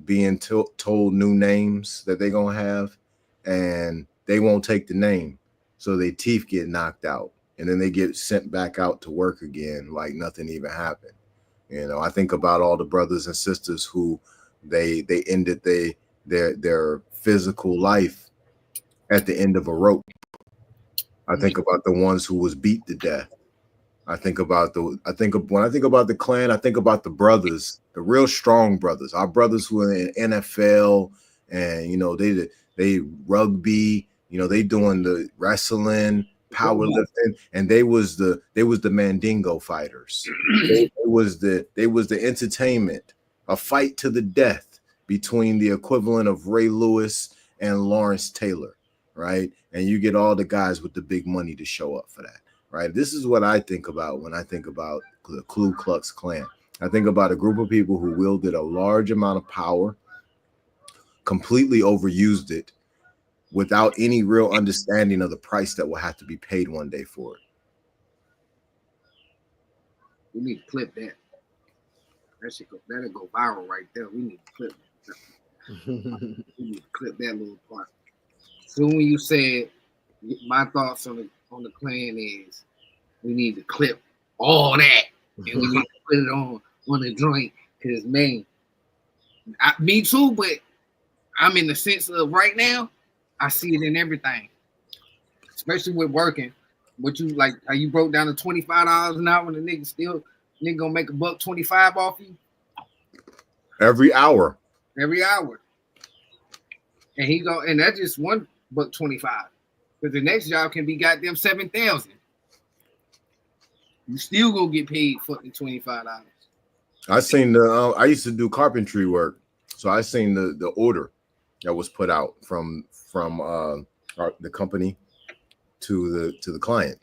being told new names that they're gonna have, and they won't take the name, so their teeth get knocked out, and then they get sent back out to work again like nothing even happened. You know, I think about all the brothers and sisters who they ended their physical life at the end of a rope. I think about the ones who was beat to death. When I think about the Klan, I think about the brothers, the real strong brothers, our brothers who are in NFL, and you know, they rugby, you know, they doing the wrestling, powerlifting, and they was the Mandingo fighters. they was the entertainment, a fight to the death between the equivalent of Ray Lewis and Lawrence Taylor, right? And you get all the guys with the big money to show up for that, right? This is what I think about when I think about the Ku Klux Klan. I think about a group of people who wielded a large amount of power, completely overused it, without any real understanding of the price that will have to be paid one day for it. We need to clip that. That'll go viral right there. We need to clip that. We need to clip that little part. So when you said, my thoughts on the Klan is, we need to clip all that, and we need to put it on the joint, because man, me too, but I'm in the sense of right now, I see it in everything, especially with working. What you like, how you broke down to $25 an hour, and the nigga gonna make $1.25 off you every hour. And that's just $1.25, because the next job can be goddamn 7,000. You still gonna get paid fucking $25. I seen the. I used to do carpentry work, so I seen the order that was put out from the company to the client,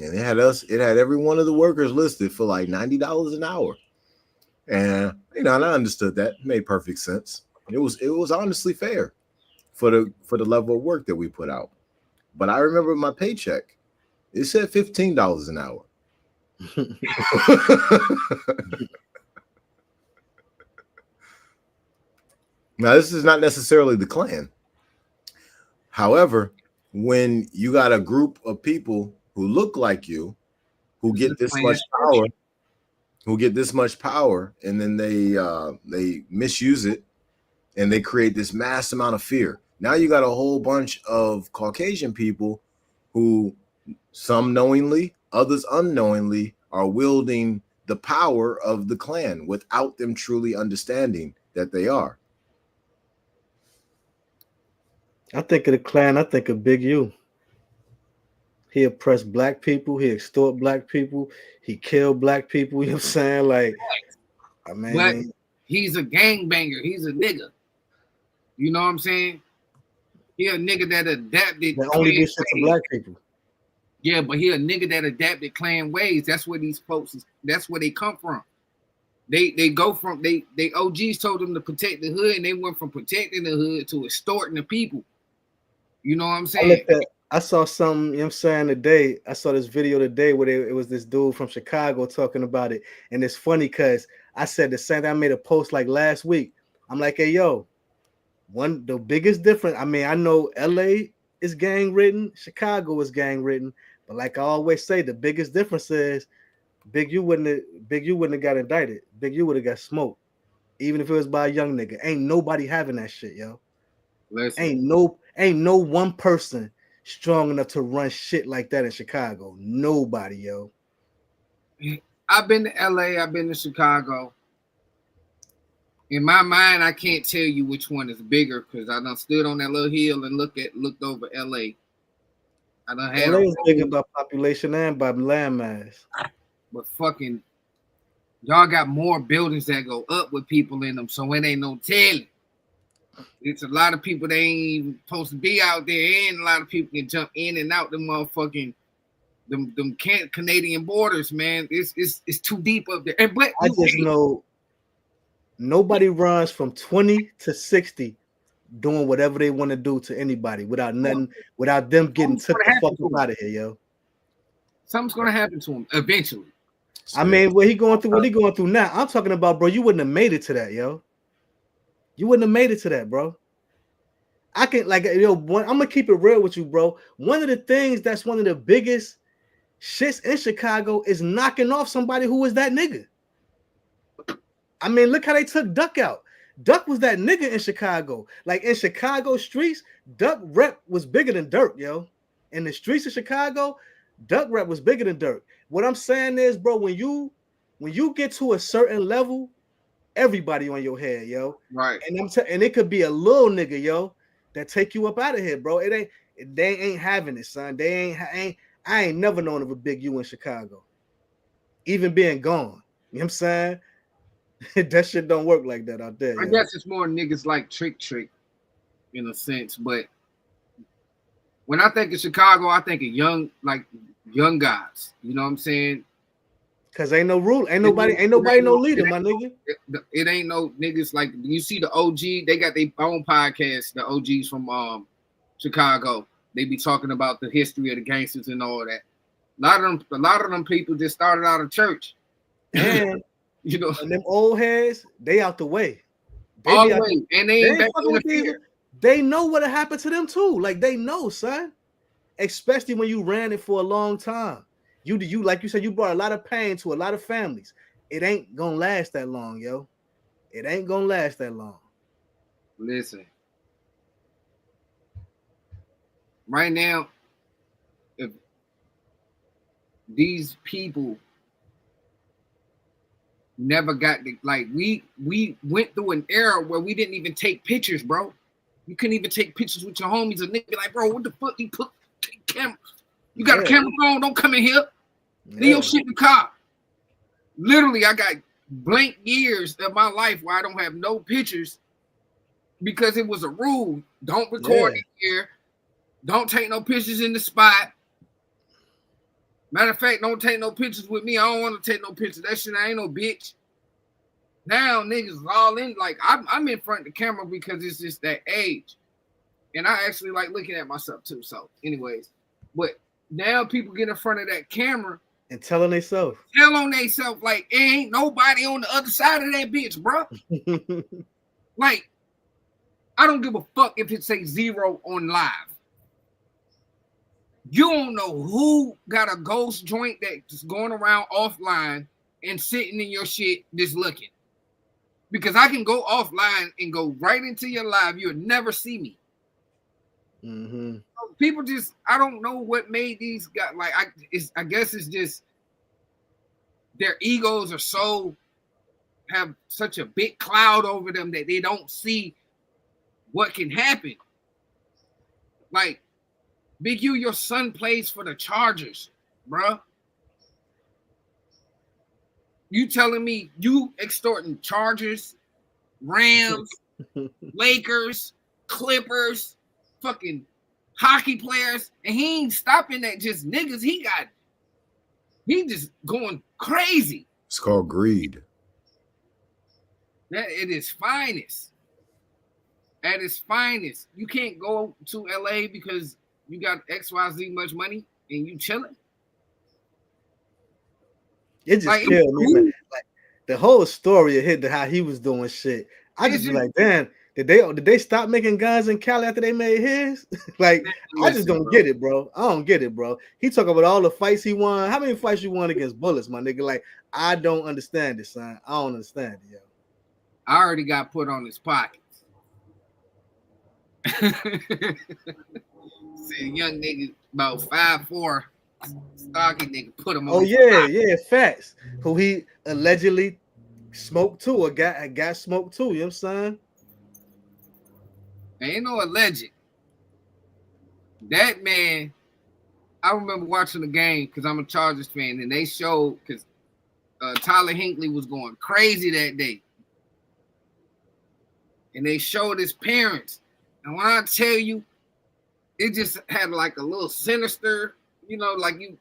and it had us. It had every one of the workers listed for like $90 an hour, and and I understood that. It made perfect sense. It was honestly fair for the level of work that we put out. But I remember my paycheck. It said $15 an hour. Now, this is not necessarily the Klan. However, when you got a group of people who look like you, who get this much power, and then they misuse it, and they create this mass amount of fear. Now you got a whole bunch of Caucasian people who, some knowingly, others unknowingly, are wielding the power of the Klan without them truly understanding that they are. I think of the Klan, I think of Big U. He oppressed black people, he extort black people, he killed black people, you know what I'm saying? Like, I mean, but he's a gangbanger, he's a nigga. You know what I'm saying? He a nigga that adapted. That only did shit to black people. Yeah, but he a nigga that adapted Klan ways. That's where these folks, that's where they come from. They go from, they OGs told them to protect the hood, and they went from protecting the hood to extorting the people. You know what I'm saying? I saw something, you know what I'm saying, today. I saw this video today where it was this dude from Chicago talking about it. And it's funny because I said the same thing. I made a post like last week. I'm like, hey, yo, the biggest difference, I mean, I know LA is gang ridden, Chicago is gang ridden, but like I always say, the biggest difference is Big U wouldn't have got indicted. Big U would have got smoked, even if it was by a young nigga. Ain't nobody having that shit, yo. Listen. Ain't no one person strong enough to run shit like that in Chicago. Nobody, yo. I've been to LA, I've been to Chicago. In my mind, I can't tell you which one is bigger because I done stood on that little hill and looked over LA. I done had LA is bigger by population and by landmass. But fucking y'all got more buildings that go up with people in them, so it ain't no telling. It's a lot of people that ain't even supposed to be out there, and a lot of people can jump in and out the motherfucking them Canadian borders, man. It's too deep up there. And but I just know nobody runs from 20 to 60 doing whatever they want to do to anybody without them getting took the fuck out of here, yo. Something's gonna happen to him eventually. I mean, what he going through now. I'm talking about, bro, you wouldn't have made it to that, yo. You wouldn't have made it to that, bro. I can, like, yo, I'm gonna keep it real with you, bro. One of the things that's one of the biggest shits in Chicago is knocking off somebody who was that nigga. I mean, look how they took Duck out. Duck was that nigga in Chicago. Like, in Chicago streets, Duck rep was bigger than Dirk, yo. In the streets of Chicago, Duck rep was bigger than Dirk. What I'm saying is, bro, when you get to a certain level, everybody on your head, yo. Right. And and it could be a little nigga, yo, that take you up out of here, bro. They ain't having it, son. I ain't never known of a Big U in Chicago. Even being gone. You know what I'm saying? That shit don't work like that out there. I guess it's more niggas like Trick in a sense, but when I think of Chicago, I think of young guys. You know what I'm saying? Cause ain't no rule, ain't nobody no leader, my nigga. It ain't no niggas like you see the OG. They got their own podcast. The OGs from Chicago. They be talking about the history of the gangsters and all that. A lot of them people just started out of church, and you know, and them old heads, they out the way. All the way, and they ain't back in the fear. They know what happened to them too. Like they know, son. Especially when you ran it for a long time. You like you said, you brought a lot of pain to a lot of families. It ain't gonna last that long, yo. It ain't gonna last that long. Listen, right now, if these people never got the, like we went through an era where we didn't even take pictures, bro. You couldn't even take pictures with your homies. A nigga be like, bro, what the fuck you put camera? You got a camera phone? Don't come in here. Leave your shit in the car. Literally, I got blank years of my life where I don't have no pictures because it was a rule. Don't record it here. Don't take no pictures in the spot. Matter of fact, don't take no pictures with me. I don't want to take no pictures. That shit, I ain't no bitch. Now niggas is all in. Like I'm in front of the camera because it's just that age. And I actually like looking at myself too. So anyways, but now people get in front of that camera and tell on themselves. Tell on themselves like it ain't nobody on the other side of that bitch, bro. Like, I don't give a fuck if it say 0 on live. You don't know who got a ghost joint that's going around offline and sitting in your shit just looking. Because I can go offline and go right into your live. You'll never see me. Mm-hmm. People just, I don't know what made these guys, like, I guess it's just their egos are so, have such a big cloud over them that they don't see what can happen. Like, Big U, your son plays for the Chargers, bruh. You telling me you extorting Chargers, Rams, Lakers, Clippers, fucking hockey players, and he ain't stopping at just niggas. He just going crazy. It's called greed. That it is finest. At its finest. You can't go to LA because you got XYZ much money and you chilling. It just like, killed me, man. Like the whole story of hit how he was doing shit. I just be like, damn, did they stop making guns in Cali after they made his? Like, I just don't get it, bro. I don't get it, bro. He talking about all the fights he won. How many fights you won against bullets, my nigga? Like, I don't understand it, son. I don't understand it, yo. I already got put on his pockets. See, young nigga about 5'4", stocky nigga, put him on. Oh yeah, facts. Who he allegedly smoked too, or got smoked too. You know what I'm saying? Ain't no alleged. That man, I remember watching the game because I'm a Chargers fan, and they showed because Tyler Hinckley was going crazy that day, and they showed his parents. And when I tell you, it just had like a little sinister, you know, like you.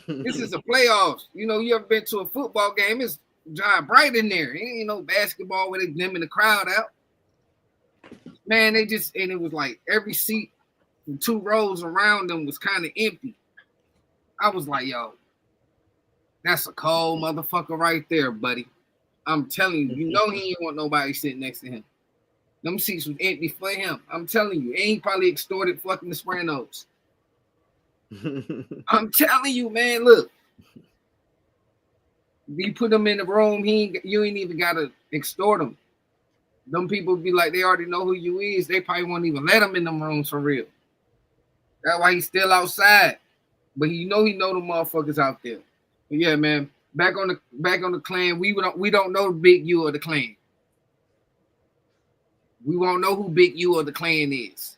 This is a playoffs. You know, you ever been to a football game? It's giant bright in there. It ain't no basketball where they dimming the crowd out. Man, they just, and it was like every seat and 2 rows around them was kind of empty. I was like, yo, that's a cold motherfucker right there, buddy. I'm telling you, you know he ain't want nobody sitting next to him. Them seats was empty for him. I'm telling you, and he probably extorted fucking the Sopranos. I'm telling you, man, look. You put them in the room, you ain't even gotta extort them. Them people be like, they already know who you is. They probably won't even let him in them rooms for real. That's why he's still outside. But he know the motherfuckers out there. But yeah, man, back on the Klan. We don't know Big U or the Klan. We won't know who Big U or the Klan is.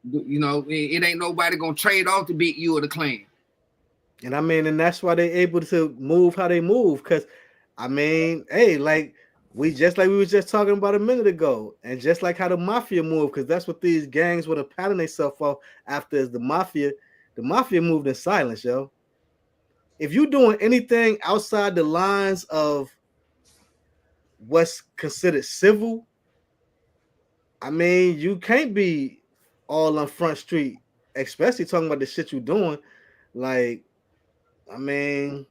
You know, it ain't nobody gonna trade off the Big U or the Klan. And I mean, and that's why they able to move how they move. Cause I mean, hey, like we were just talking about a minute ago, and just like how the mafia moved, because that's what these gangs would have patted themselves off after is the mafia. The mafia moved in silence, yo. If you're doing anything outside the lines of what's considered civil, I mean, you can't be all on Front Street, especially talking about the shit you're doing. Like, I mean,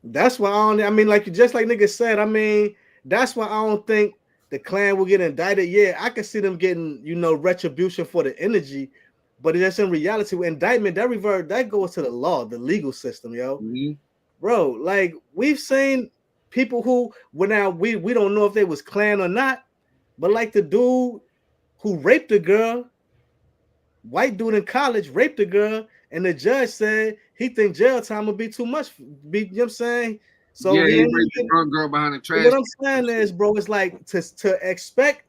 that's why like just like niggas said, I mean, that's why I don't think the Klan will get indicted. Yeah, I can see them getting, retribution for the energy, but it's just in reality, with indictment, that goes to the law, the legal system, yo. Mm-hmm. Bro, like we've seen people who we don't know if they was Klan or not, but like the dude who raped a girl, white dude in college raped a girl, and the judge said he think jail time would be too much. You know what I'm saying? So yeah, he raped the drunk girl behind the trash. What I'm saying is, bro, it's like to expect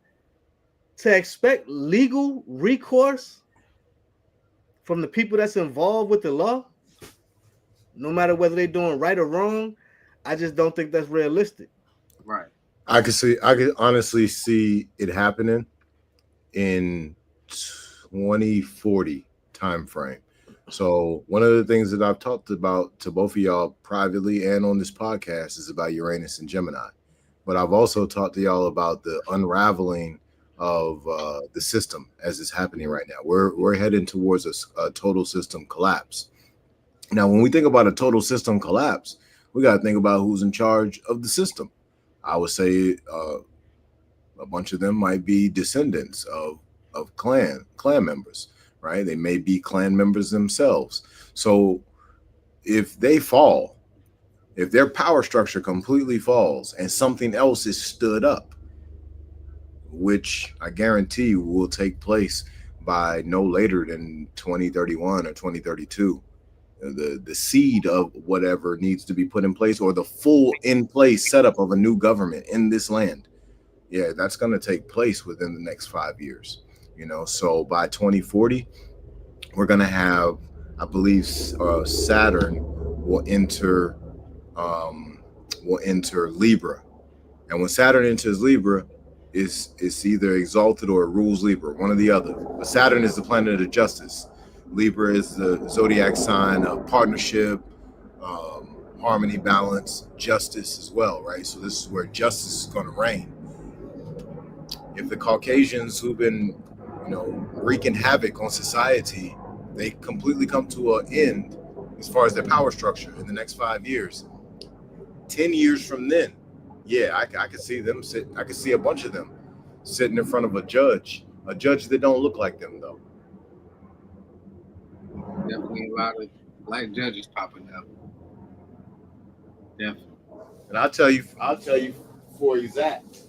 legal recourse from the people that's involved with the law, no matter whether they're doing right or wrong. I just don't think that's realistic. Right. I could honestly see it happening in 2040 time frame. So one of the things that I've talked about to both of y'all privately and on this podcast is about Uranus and Gemini. But I've also talked to y'all about the unraveling of the system as it's happening right now. We're heading towards a total system collapse. Now, when we think about a total system collapse, we got to think about who's in charge of the system. I would say a bunch of them might be descendants of clan members, right? They may be clan members themselves. So if they fall, if their power structure completely falls and something else is stood up, which I guarantee will take place by no later than 2031 or 2032, the seed of whatever needs to be put in place, or the full in place setup of a new government in this land, yeah, that's going to take place within the next 5 years. So by 2040, we're going to have, I believe, Saturn will enter Libra, and when Saturn enters Libra, it's either exalted or it rules Libra, one or the other. But Saturn is the planet of justice. Libra is the zodiac sign of partnership, harmony, balance, justice as well, right? So this is where justice is going to reign. If the Caucasians who've been, wreaking havoc on society, they completely come to an end as far as their power structure in the next 5 years, 10 years from then, yeah, I could see them sit. I could see a bunch of them sitting in front of a judge that don't look like them though. Definitely a lot of black judges popping up. Definitely. And I'll tell you for exact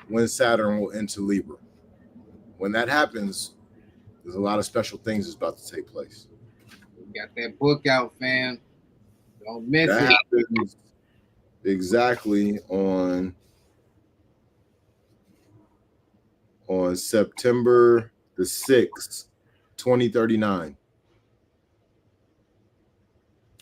when Saturn will enter Libra. When that happens, there's a lot of special things that's about to take place. We got that book out, fam. Don't miss That it. happens exactly on September the 6th, 2039.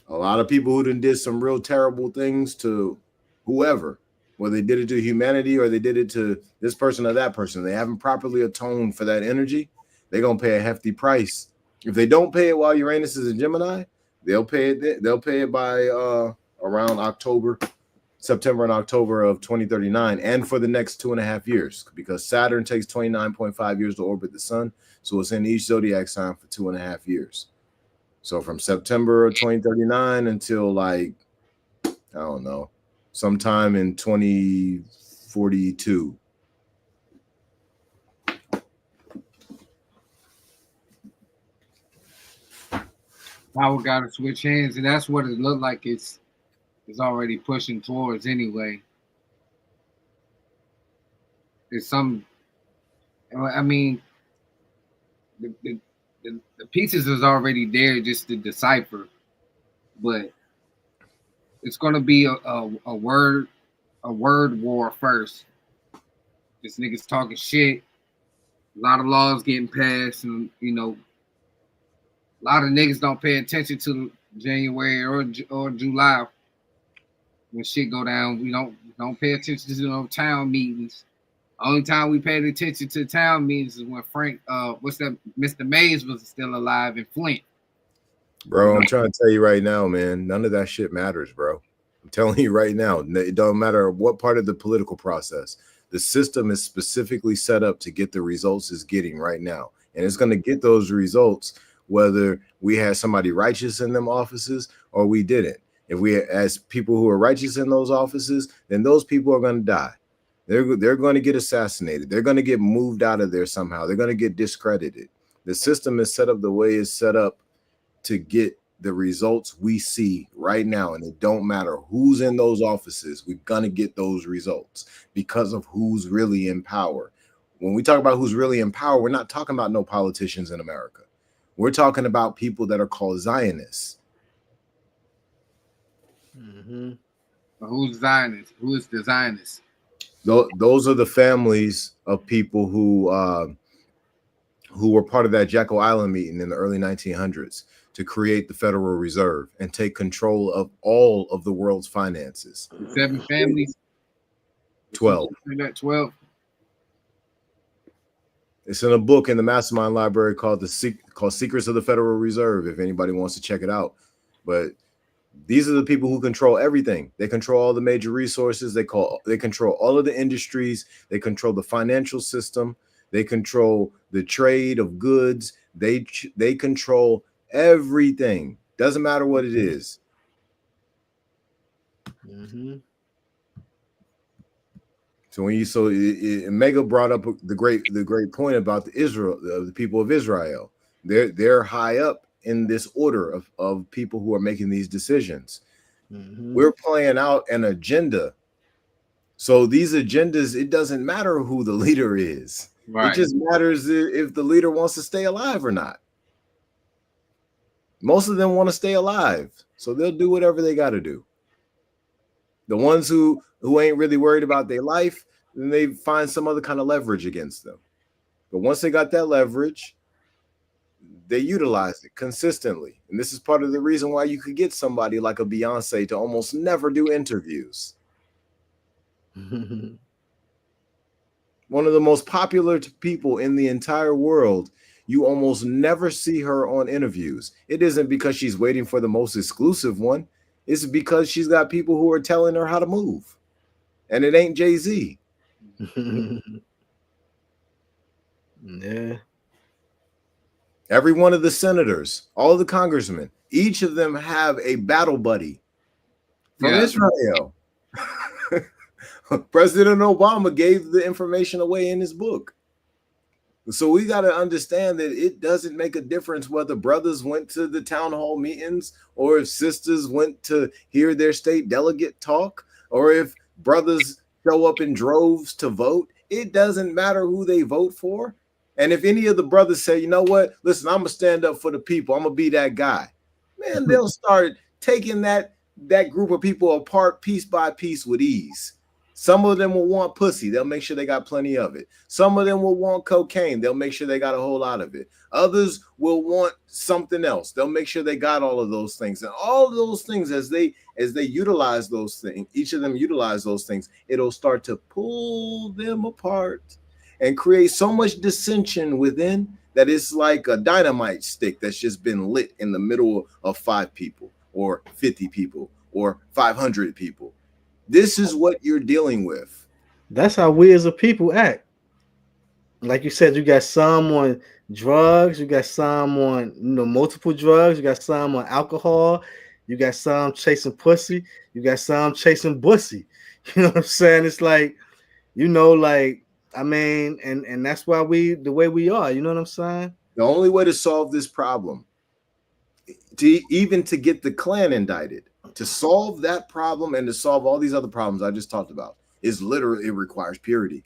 A lot of people who did some real terrible things to whoever, whether they did it to humanity or they did it to this person or that person, they haven't properly atoned for that energy, they're going to pay a hefty price. If they don't pay it while Uranus is in Gemini, they'll pay it by around September and October of 2039, and for the next 2.5 years, because Saturn takes 29.5 years to orbit the sun. So it's in each zodiac sign for 2.5 years. So from September of 2039 until I don't know, sometime in 2042. Power got to switch hands, and that's what it looked like it's already pushing towards anyway. There's some, I mean, the pieces is already there just to decipher, but it's going to be a word war first. This niggas talking shit, a lot of laws getting passed, and a lot of niggas don't pay attention to January or July. When shit go down, we don't pay attention to town meetings. Only time we paid attention to town meetings is when Mr. Mays was still alive in Flint. Bro, I'm trying to tell you right now, man, none of that shit matters, bro. I'm telling you right now, it don't matter what part of the political process. The system is specifically set up to get the results it's getting right now. And it's going to get those results whether we had somebody righteous in them offices or we didn't. If we, as people who are righteous in those offices, then those people are going to die. They're going to get assassinated. They're going to get moved out of there somehow. They're going to get discredited. The system is set up the way it's set up to get the results we see right now. And it don't matter who's in those offices. We're going to get those results because of who's really in power. When we talk about who's really in power, we're not talking about no politicians in America. We're talking about people that are called Zionists. Mm-hmm. Who's Zionist? Who is the Zionist? Those are the families of people who were part of that Jekyll Island meeting in the early 1900s to create the Federal Reserve and take control of all of the world's finances. 7 families. 12. 12. It's in a book in the Mastermind Library called Secrets of the Federal Reserve, if anybody wants to check it out. But these are the people who control everything. They control all the major resources. They control all of the industries. They control the financial system. They control the trade of goods. They control everything. Doesn't matter what it is. Mm-hmm. So Mega brought up the great point about the people of Israel. They're high up in this order of people who are making these decisions. Mm-hmm. We're playing out an agenda. So these agendas, it doesn't matter who the leader is. Right. It just matters if the leader wants to stay alive or not. Most of them want to stay alive, so they'll do whatever they got to do. The ones who ain't really worried about their life, then they find some other kind of leverage against them. But once they got that leverage, they utilize it consistently. And this is part of the reason why you could get somebody like a Beyonce to almost never do interviews. One of the most popular people in the entire world, you almost never see her on interviews. It isn't because she's waiting for the most exclusive one. It's because she's got people who are telling her how to move. And it ain't Jay-Z. Yeah. Every one of the senators, all of the congressmen, each of them have a battle buddy from Israel. President Obama gave the information away in his book. So we got to understand that it doesn't make a difference whether brothers went to the town hall meetings or if sisters went to hear their state delegate talk or if brothers show up in droves to vote. It doesn't matter who they vote for. And if any of the brothers say, you know what, listen, I'm going to stand up for the people. I'm going to be that guy. Man, they'll start taking that group of people apart piece by piece with ease. Some of them will want pussy. They'll make sure they got plenty of it. Some of them will want cocaine. They'll make sure they got a whole lot of it. Others will want something else. They'll make sure they got all of those things. And all of those things, as they utilize those things, each of them utilize those things, it'll start to pull them apart and create so much dissension within that it's like a dynamite stick that's just been lit in the middle of 5 people or 50 people or 500 people. This is what you're dealing with. That's how we as a people act. Like you said, you got some on drugs, you got some on multiple drugs, you got some on alcohol, you got some chasing pussy, you got some chasing bussy. You know what I'm saying? It's like, I mean, and that's why the way we are, you know what I'm saying? The only way to solve this problem, to get the Klan indicted, to solve that problem and to solve all these other problems I just talked about, is literally, it requires purity.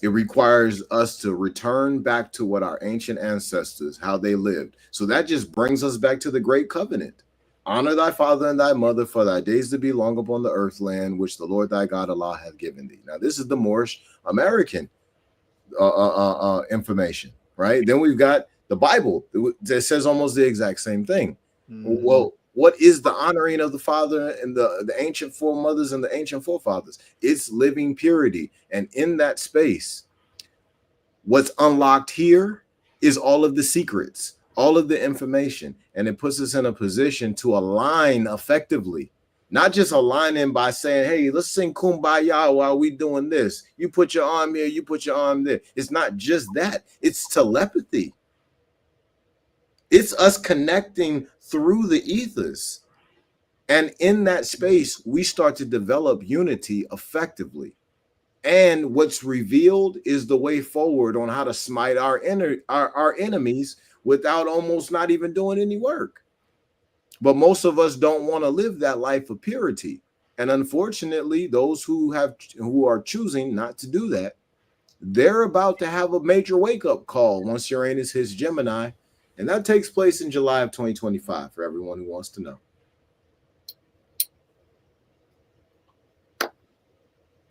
It requires us to return back to what our ancient ancestors, how they lived. So that just brings us back to the Great Covenant. Honor thy father and thy mother, for thy days to be long upon the earth land, which the Lord thy God Allah hath given thee. Now, this is the Moorish American information, right? Then we've got the Bible that says almost the exact same thing. Mm-hmm. Well, what is the honoring of the father and the ancient foremothers and the ancient forefathers? It's living purity. And in that space, what's unlocked here is all of the secrets, all of the information, and it puts us in a position to align effectively, not just aligning by saying, hey, let's sing Kumbaya while we doing this. You put your arm here, you put your arm there. It's not just that. It's telepathy. It's us connecting through the ethers. And in that space, we start to develop unity effectively. And what's revealed is the way forward on how to smite our enemies without almost not even doing any work. But most of us don't want to live that life of purity. And unfortunately, those who are choosing not to do that, they're about to have a major wake-up call once Uranus hits Gemini. And that takes place in July of 2025 for everyone who wants to know.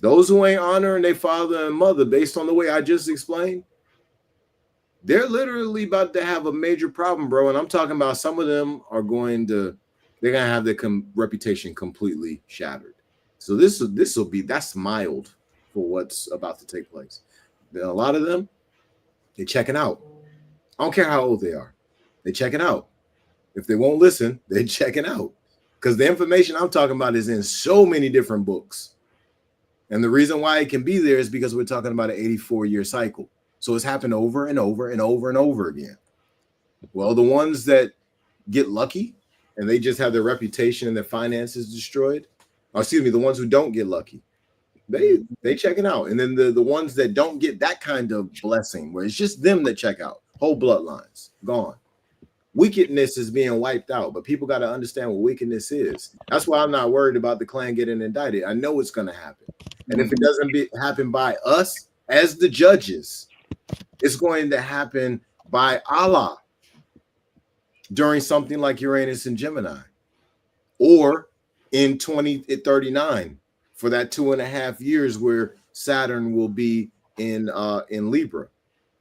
Those who ain't honoring their father and mother based on the way I just explained, they're literally about to have a major problem, bro. And I'm talking about some of them are they're gonna have their reputation completely shattered. So this will be, that's mild for what's about to take place. A lot of them, they're checking out. I don't care how old they are, they're checking out. If they won't listen, they're checking out, because the information I'm talking about is in so many different books. And the reason why it can be there is because we're talking about an 84-year cycle. So it's happened over and over and over and over again. Well, the ones that get lucky and they just have their reputation and their finances destroyed, or excuse me, the ones who don't get lucky, they checking out. And then the ones that don't get that kind of blessing, where it's just them that check out, whole bloodlines gone. Wickedness is being wiped out, but people got to understand what wickedness is. That's why I'm not worried about the Klan getting indicted. I know it's going to happen. And if it doesn't happen by us as the judges, it's going to happen by Allah during something like Uranus and Gemini, or in 2039 for that 2.5 years where Saturn will be in Libra.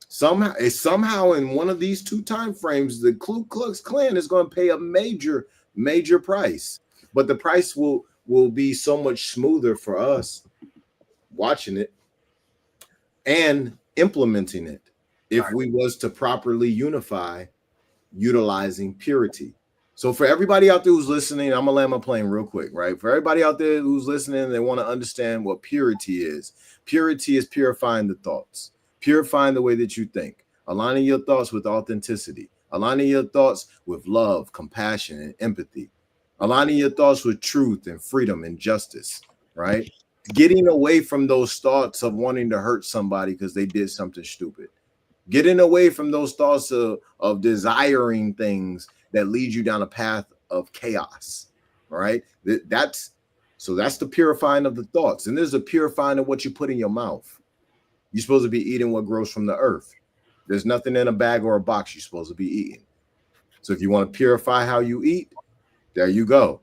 Somehow in one of these two time frames, the Ku Klux Klan is going to pay a major price, but the price will be so much smoother for us watching it and implementing it if we was to properly unify utilizing purity. So for everybody out there who's listening, I'm gonna land my plane real quick, right? For everybody out there who's listening, they want to understand what purity is. Purity is purifying the thoughts, purifying the way that you think, aligning your thoughts with authenticity, aligning your thoughts with love, compassion, and empathy, aligning your thoughts with truth and freedom and justice, right? Getting away from those thoughts of wanting to hurt somebody because they did something stupid. Getting away from those thoughts of desiring things that lead you down a path of chaos. All right. That's the purifying of the thoughts. And there's a purifying of what you put in your mouth. You're supposed to be eating what grows from the earth. There's nothing in a bag or a box you're supposed to be eating. So if you want to purify how you eat, there you go.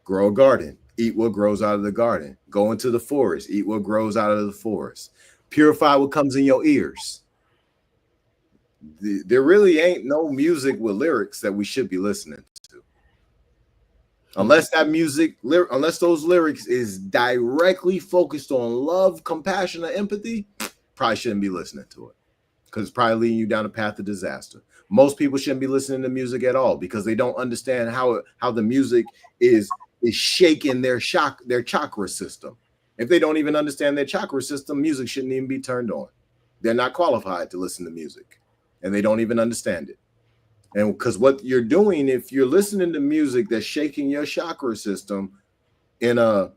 Grow a garden. Eat what grows out of the garden. Go into the forest. Eat what grows out of the forest. Purify what comes in your ears. There really ain't no music with lyrics that we should be listening to. Unless those lyrics is directly focused on love, compassion, or empathy, probably shouldn't be listening to it, because it's probably leading you down a path of disaster. Most people shouldn't be listening to music at all because they don't understand how the music is shaking their chakra system. If they don't even understand their chakra system, music shouldn't even be turned on. They're not qualified to listen to music, and they don't even understand it. And because what you're doing, if you're listening to music that's shaking your chakra system in a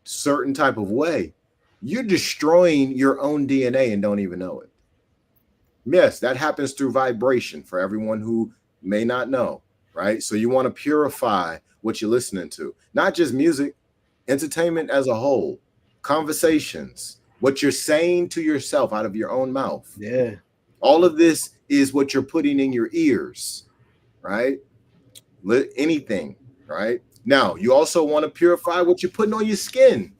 certain type of way, you're destroying your own DNA and don't even know it. Yes, that happens through vibration for everyone who may not know, right? So you want to purify what you're listening to, not just music, entertainment as a whole, conversations, what you're saying to yourself out of your own mouth. Yeah. All of this is what you're putting in your ears, right? Anything, right? Now, you also want to purify what you're putting on your skin.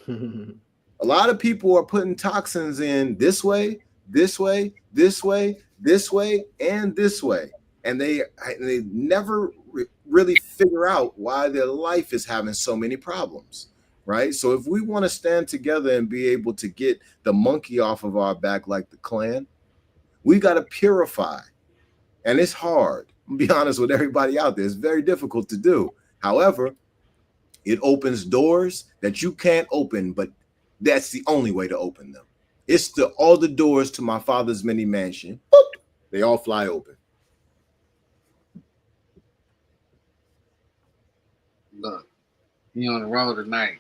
A lot of people are putting toxins in this way, this way, this way, this way, and this way. And they never really figure out why their life is having so many problems, right? So if we want to stand together and be able to get the monkey off of our back like the Klan, we got to purify. And it's hard. I'll be honest with everybody out there. It's very difficult to do. However, it opens doors that you can't open, but that's the only way to open them. It's all the doors to my Father's many mansion. Boop, they all fly open. Look, you on the road tonight.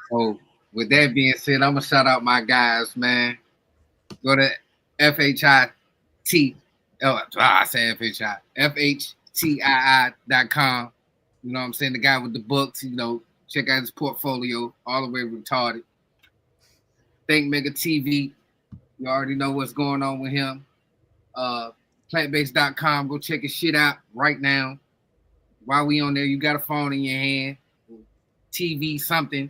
So with that being said, I'm gonna shout out my guys, man. Go to FHIT. I say FHI. FHTII.com. You know what I'm saying? The guy with the books, check out his portfolio, all the way retarded. Think Mega TV. You already know what's going on with him. Plantbase.com. Go check his shit out right now. While we on there, you got a phone in your hand, TV, something,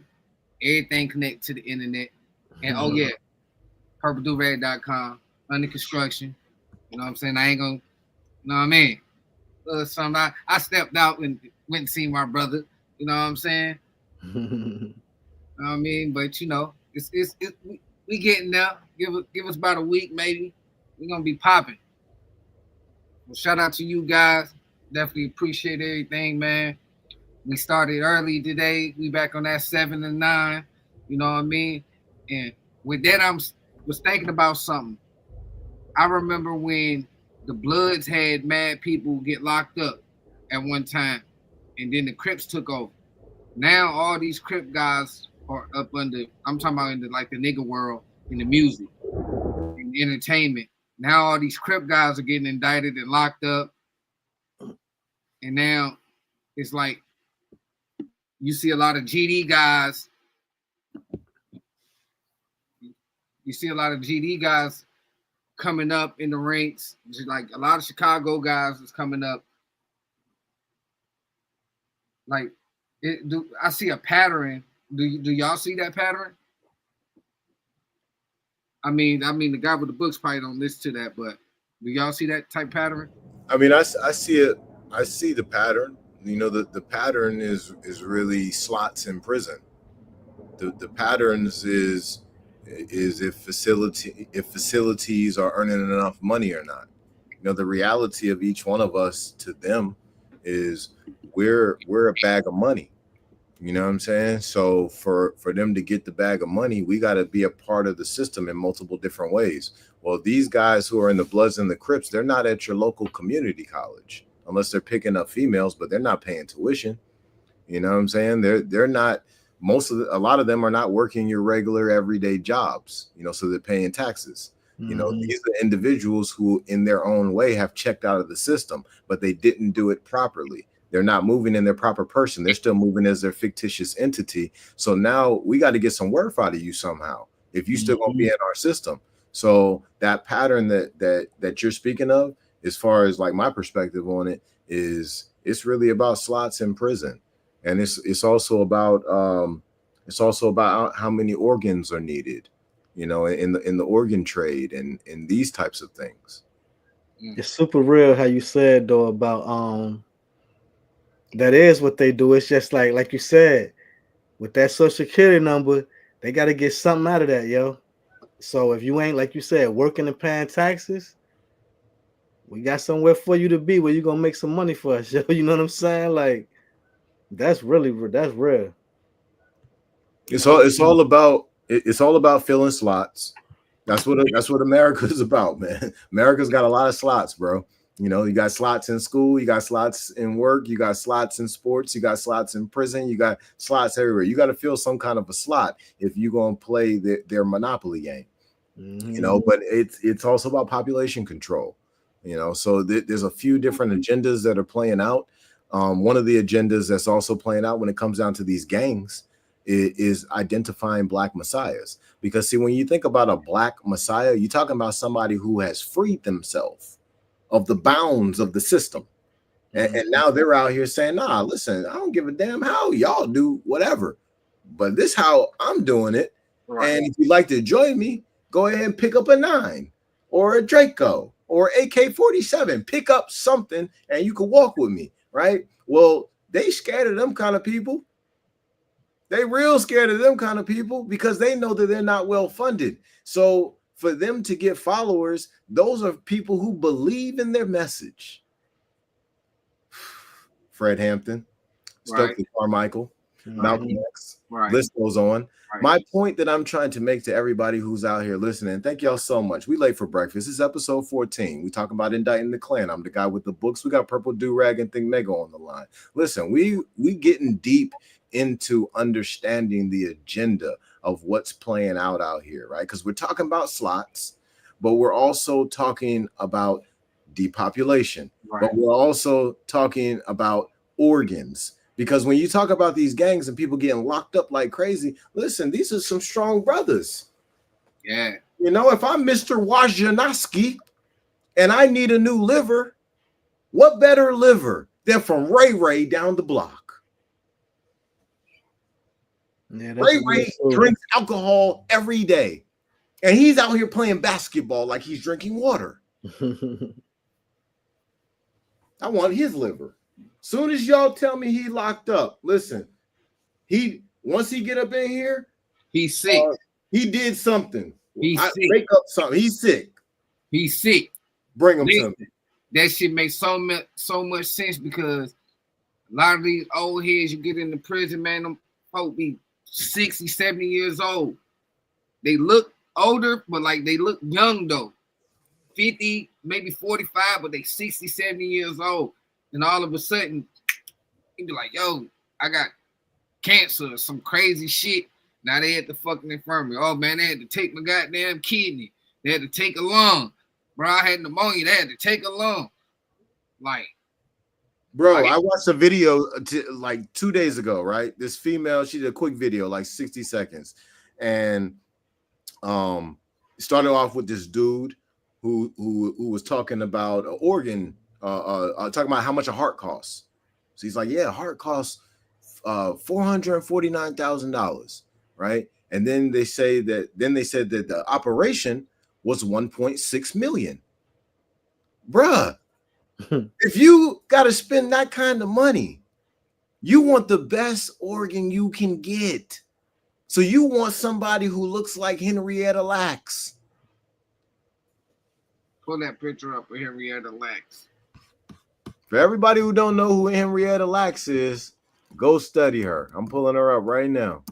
everything connected to the internet. And oh yeah, purpledurag.com, under construction. You know what I'm saying? I ain't gonna, you know what I mean? Something I stepped out and went and seen my brother. You know what I'm saying? You know what I mean? But you know, we getting there. Give us about a week, maybe. We're gonna be popping. Well, shout out to you guys. Definitely appreciate everything, man. We started early today. We back on that 7 to 9. You know what I mean? And with that, was thinking about something. I remember when the Bloods had mad people get locked up at one time, and then the Crips took over. Now all these Crip guys are up under. I'm talking about in the like the nigga world, in the music, in the entertainment. Now all these Crip guys are getting indicted and locked up, and now it's like you see a lot of GD guys. You see a lot of GD guys coming up in the ranks. Just like a lot of Chicago guys is coming up. Like, I see a pattern. Do y'all see that pattern? I mean, the guy with the books probably don't listen to that, but do y'all see that type pattern? I mean, I see it. I see the pattern. You know, the pattern is really slots in prison. The patterns is if facilities are earning enough money or not. You know, the reality of each one of us to them is we're a bag of money. You know what I'm saying? So for them to get the bag of money, we got to be a part of the system in multiple different ways. Well, these guys who are in the Bloods and the Crips, they're not at your local community college unless they're picking up females, but they're not paying tuition. You know what I'm saying? They're not. A lot of them are not working your regular everyday jobs. You know, so they're paying taxes. You know, these are individuals who, in their own way, have checked out of the system, but they didn't do it properly. They're not moving in their proper person. They're still moving as their fictitious entity. So now we got to get some worth out of you somehow if you still gonna be in our system. So that pattern that you're speaking of, as far as like my perspective on it, is it's really about slots in prison, and it's also about how many organs are needed, you know, in the organ trade and these types of things. It's super real how you said though about that is what they do. It's just like you said, with that social security number, they got to get something out of that, yo. So if you ain't, like you said, working and paying taxes, we got somewhere for you to be where you're gonna make some money for us, yo. You know what I'm saying? Like that's real. It's all about filling slots. That's what America is about, man. America's got a lot of slots, bro. You know, you got slots in school, you got slots in work, you got slots in sports, you got slots in prison, you got slots everywhere. You got to fill some kind of a slot if you're going to play their Monopoly game. You know, but it's also about population control. You know, so there's a few different agendas that are playing out. One of the agendas that's also playing out when it comes down to these gangs is identifying Black messiahs. Because see, when you think about a Black messiah, you're talking about somebody who has freed themselves of the bounds of the system. And now they're out here saying, nah, listen, I don't give a damn how y'all do whatever, but this how I'm doing it. Right. And if you'd like to join me, go ahead and pick up a 9 or a Draco or AK-47. Pick up something and you can walk with me, right? Well, they scared of them kind of people. They real scared of them kind of people because they know that they're not well funded. So for them to get followers, those are people who believe in their message. Fred Hampton, Stokely Carmichael, Malcolm X, list goes on. My point that I'm trying to make to everybody who's out here listening, thank y'all so much. We late for breakfast. This is episode 14. We talk about indicting the Klan. I'm the guy with the books. We got Purple Do-Rag and Think Mega on the line. Listen, we getting deep into understanding the agenda of what's playing out here, right? Because we're talking about slots, but we're also talking about depopulation, but we're also talking about organs. Because when you talk about these gangs and people getting locked up like crazy, listen, these are some strong brothers. Yeah. You know, if I'm Mr. Wojnarowski and I need a new liver, what better liver than from Ray Ray down the block? Yeah, Ray drinks alcohol every day. And he's out here playing basketball like he's drinking water. I want his liver. Soon as y'all tell me he locked up, listen, once he get up in here, he's sick. He did something. He's sick. Make up something. He's sick. He's sick. Bring him something. That shit makes so much sense because a lot of these old heads you get into prison, man, them folk be 60, 70 years old. They look older, but like they look young though. 50, maybe 45, but they 60, 70 years old. And all of a sudden, you be like, yo, I got cancer or some crazy shit. Now they had the fucking infirmary. Oh man, they had to take my goddamn kidney. They had to take a lung. Bro, I had pneumonia. They had to take a lung. Like, bro, I watched a video like 2 days ago, right? This female, she did a quick video, like 60 seconds. And started off with this dude who was talking about an organ, talking about how much a heart costs. So he's like, yeah, a heart costs $449,000, right? And then they said that the operation was 1.6 million. Bruh, if you got to spend that kind of money, you want the best organ you can get. So you want somebody who looks like Henrietta Lacks. Pull that picture up of Henrietta Lacks. For everybody who don't know who Henrietta Lacks is, go study her. I'm pulling her up right now.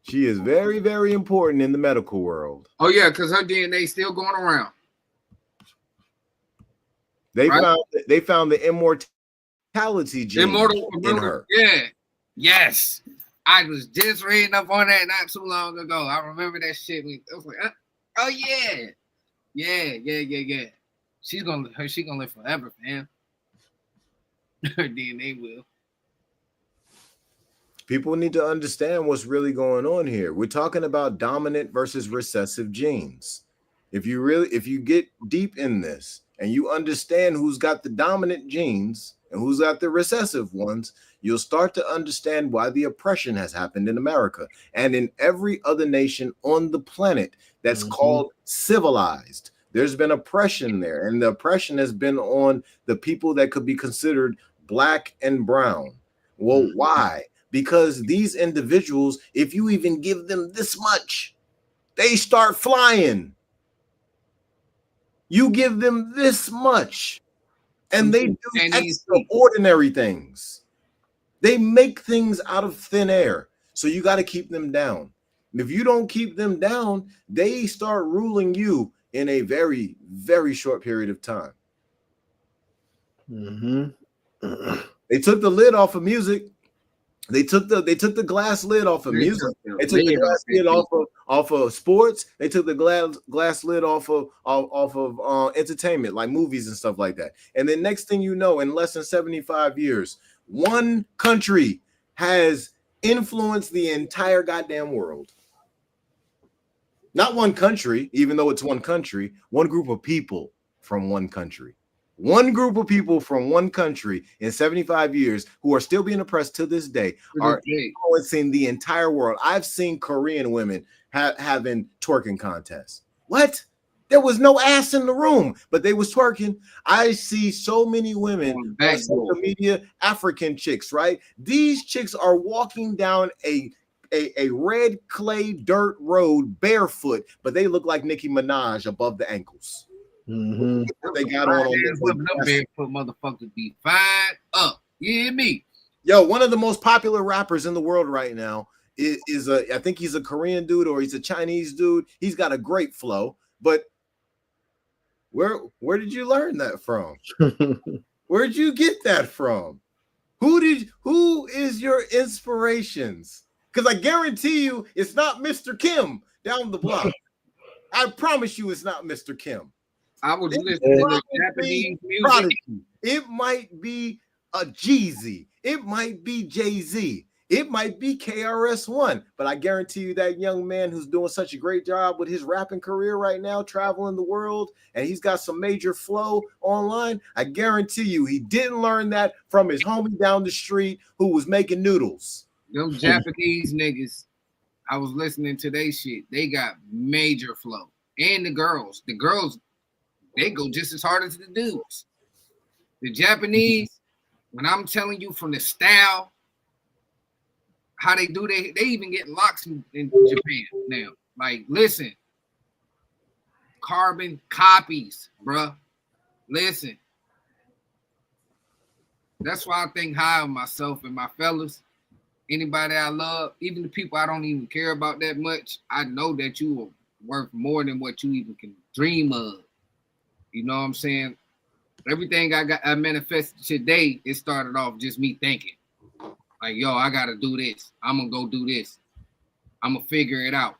She is very, very important in the medical world. Oh yeah, because her DNA is still going around. They found the immortality gene in her. Yeah. Yes. I was just reading up on that not too long ago. I remember that shit. I was like, oh yeah. Yeah. She's gonna live forever, man. Her DNA will. People need to understand what's really going on here. We're talking about dominant versus recessive genes. If you get deep in this and you understand who's got the dominant genes and who's got the recessive ones, you'll start to understand why the oppression has happened in America and in every other nation on the planet that's called civilized. There's been oppression there, and the oppression has been on the people that could be considered black and brown. Well, why? Because these individuals, if you even give them this much, they start flying. You give them this much, and they do extraordinary things. They make things out of thin air. So you got to keep them down. If you don't keep them down, they start ruling you in a very, very short period of time. They took the lid off of music. They took the glass lid off of music. They took the glass lid off of sports. They took the glass lid off of entertainment, like movies and stuff like that. And then next thing you know, in less than 75 years, one country has influenced the entire goddamn world. Not one country, even though it's one country, one group of people from one country. One group of people from one country in 75 years who are still being oppressed to this day are influencing the entire world. I've seen Korean women having twerking contests. What? There was no ass in the room, but they was twerking. I see so many women on social media, African chicks, right? These chicks are walking down a red clay dirt road barefoot, but they look like Nicki Minaj above the ankles. They got on them barefoot motherfuckers be fired up. You hear me? Yo, one of the most popular rappers in the world right now is I think he's a Korean dude or he's a Chinese dude. He's got a great flow, but where did you learn that from? Where'd you get that from? Who is your inspirations? Because I guarantee you it's not Mr. Kim down the block. I promise you it's not Mr. Kim. I was listening to Japanese music. It might be a Jeezy. It might be Jay-Z. It might be KRS-One. But I guarantee you that young man who's doing such a great job with his rapping career right now, traveling the world, and he's got some major flow online, I guarantee you he didn't learn that from his homie down the street who was making noodles. Them Japanese niggas, I was listening to their shit. They got major flow. And the girls, they go just as hard as the dudes. The Japanese, when I'm telling you from the style, how they do, they even get locks in Japan now. Like, listen, carbon copies, bruh. Listen. That's why I think high of myself and my fellas. Anybody I love, even the people I don't even care about that much, I know that you are worth more than what you even can dream of. You know what I'm saying? Everything I manifested today, it started off just me thinking. Like, yo, I gotta do this. I'm gonna go do this. I'm gonna figure it out.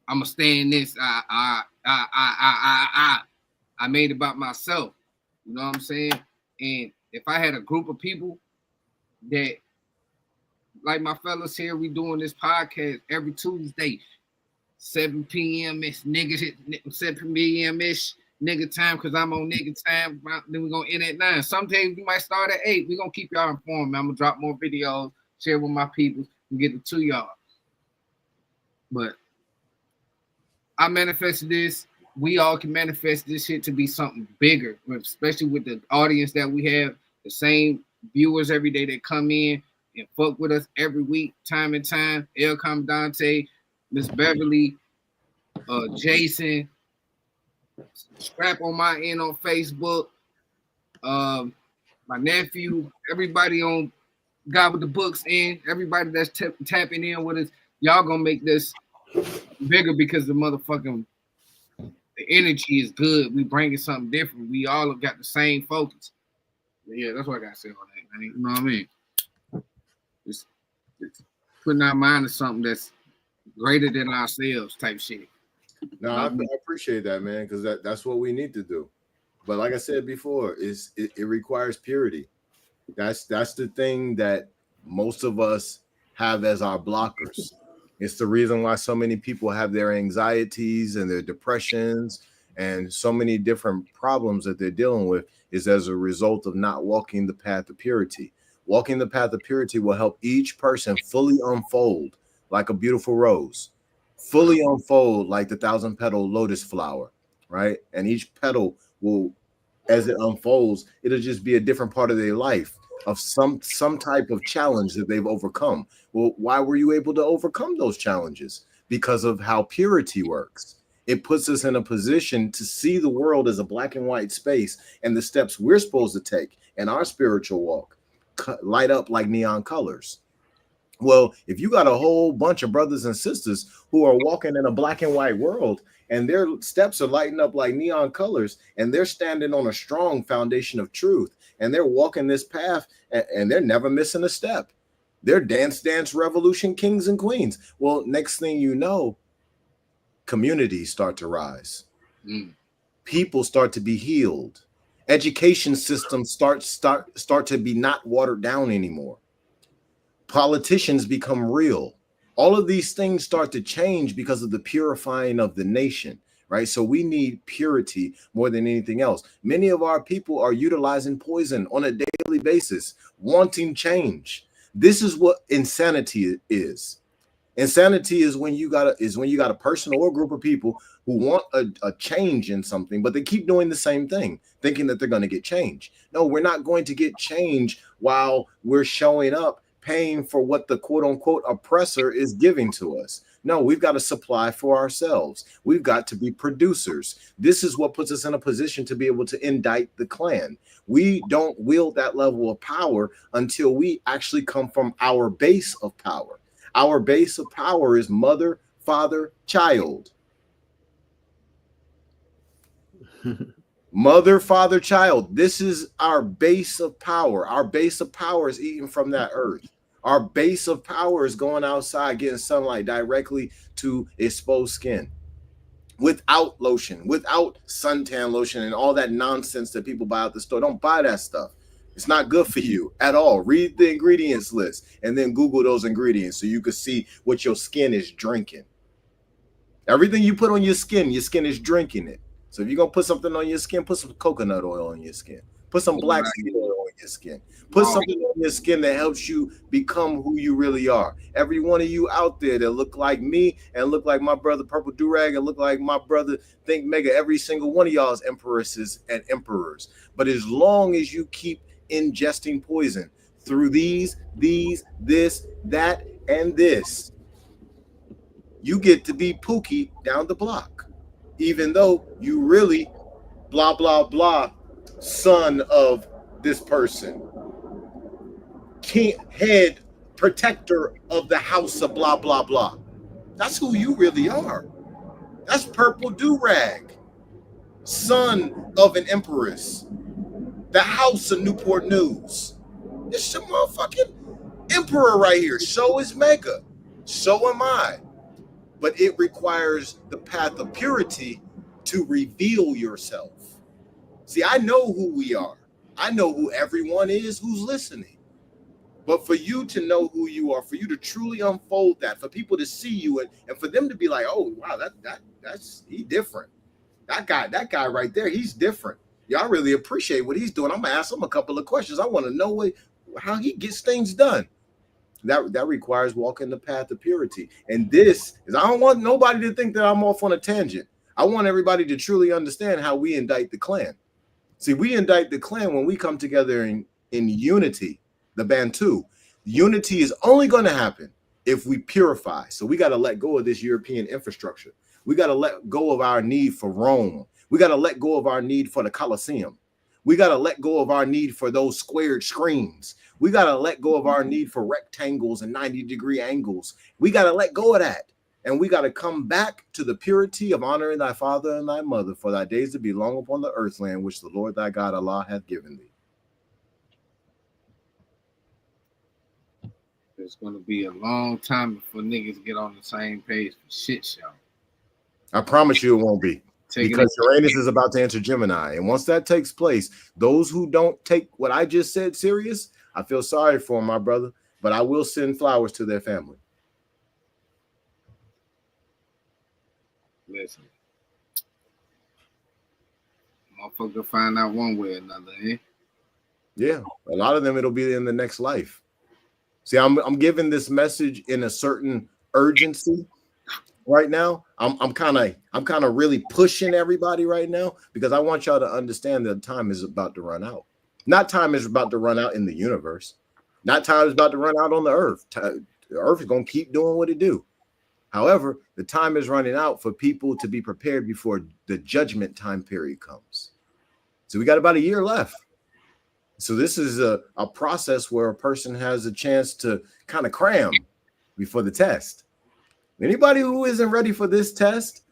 I'm gonna stay in this. I made it about myself. You know what I'm saying? And if I had a group of people that, like my fellas here, we doing this podcast every Tuesday, 7 p.m.ish, nigga, 7 p.m.ish, nigga time, because I'm on nigga time. Then we're going to end at 9. Some days we might start at 8. We're going to keep y'all informed, man. I'm going to drop more videos, share with my people, and get it to y'all. But I manifested this. We all can manifest this shit to be something bigger, especially with the audience that we have, the same viewers every day that come in and fuck with us every week, time and time. El Comandante, Miss Beverly, Jason, Scrap on my end on Facebook, my nephew, everybody on God with the Books in, everybody that's tapping in with us. Y'all gonna make this bigger because the motherfucking the energy is good. We bringing something different. We all got the same focus. Yeah, that's what I gotta say on that, man. You know what I mean? It's putting our mind to something that's greater than ourselves type shit. No, I appreciate that, man, because that's what we need to do. But like I said before, it requires purity. That's the thing that most of us have as our blockers. It's the reason why so many people have their anxieties and their depressions and so many different problems that they're dealing with is as a result of not walking the path of purity. Walking the path of purity will help each person fully unfold like a beautiful rose, fully unfold like the 1,000-petal lotus flower, right? And each petal will, as it unfolds, it'll just be a different part of their life of some type of challenge that they've overcome. Well, why were you able to overcome those challenges? Because of how purity works. It puts us in a position to see the world as a black and white space, and the steps we're supposed to take in our spiritual walk light up like neon colors. Well, if you got a whole bunch of brothers and sisters who are walking in a black and white world and their steps are lighting up like neon colors and they're standing on a strong foundation of truth and they're walking this path and they're never missing a step. They're dance revolution kings and queens. Well, next thing you know, communities start to rise. People start to be healed. Education systems start to be not watered down anymore. Politicians become real. All of these things start to change because of the purifying of the nation, right? So we need purity more than anything else. Many of our people are utilizing poison on a daily basis, wanting change. This is what insanity is. Insanity is when you got a person or a group of people who want a change in something, but they keep doing the same thing, thinking that they're going to get change. No, we're not going to get change while we're showing up paying for what the quote unquote oppressor is giving to us. No, we've got to supply for ourselves. We've got to be producers. This is what puts us in a position to be able to indict the Klan. We don't wield that level of power until we actually come from our base of power. Our base of power is mother, father, child. Mother, father, child. This is our base of power. Our base of power is eating from that earth. Our base of power is going outside, getting sunlight directly to exposed skin. Without lotion, without suntan lotion and all that nonsense that people buy at the store. Don't buy that stuff. It's not good for you at all. Read the ingredients list and then Google those ingredients so you can see what your skin is drinking. Everything you put on your skin is drinking it. So if you're going to put something on your skin, put some coconut oil on your skin. Put some black seed oil on your skin. Put something on your skin that helps you become who you really are. Every one of you out there that look like me and look like my brother Purple Durag and look like my brother Think Mega, every single one of y'all is empresses and emperors. But as long as you keep ingesting poison through these, this, that, and this, you get to be Pookie down the block, even though you really blah, blah, blah, son of this person, king, head protector of the house of blah, blah, blah. That's who you really are. That's Purple Durag, son of an empress, the house of Newport News. This your motherfucking emperor right here. So is Mega. So am I. But it requires the path of purity to reveal yourself. See, I know who we are. I know who everyone is who's listening. But for you to know who you are, for you to truly unfold that, for people to see you and for them to be like, oh wow, that's he different. That guy right there, he's different. Y'all really appreciate what he's doing. I'm gonna ask him a couple of questions. I want to know how he gets things done. That requires walking the path of purity. And this is, I don't want nobody to think that I'm off on a tangent. I want everybody to truly understand how we indict the Klan. See, we indict the Klan when we come together in unity, the Bantu. Unity is only going to happen if we purify. So we got to let go of this European infrastructure. We got to let go of our need for Rome. We got to let go of our need for the Colosseum. We got to let go of our need for those squared screens. We got to let go of our need for rectangles and 90-degree angles. We got to let go of that. And we got to come back to the purity of honoring thy father and thy mother, for thy days to be long upon the earth land, which the Lord thy God Allah hath given thee. It's going to be a long time before niggas get on the same page for shit show. I promise you it won't be. Because Uranus is about to enter Gemini. And once that takes place, those who don't take what I just said serious, I feel sorry for them, my brother, but I will send flowers to their family. Listen. Motherfucker find out one way or another, eh? Yeah, a lot of them, it'll be in the next life. See, I'm giving this message in a certain urgency right now. I'm kind of really pushing everybody right now because I want y'all to understand that time is about to run out. Not time is about to run out in the universe. Not time is about to run out on the earth. The earth is going to keep doing what it do. However, the time is running out for people to be prepared before the judgment time period comes. So we got about a year left. So this is a process where a person has a chance to kind of cram before the test. Anybody who isn't ready for this test,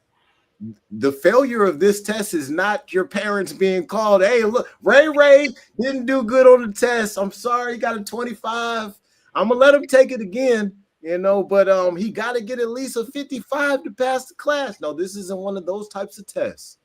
the failure of this test is not your parents being called, hey, look, Ray didn't do good on the test. I'm sorry, he got a 25. I'm going to let him take it again, but he got to get at least a 55 to pass the class. No, this isn't one of those types of tests.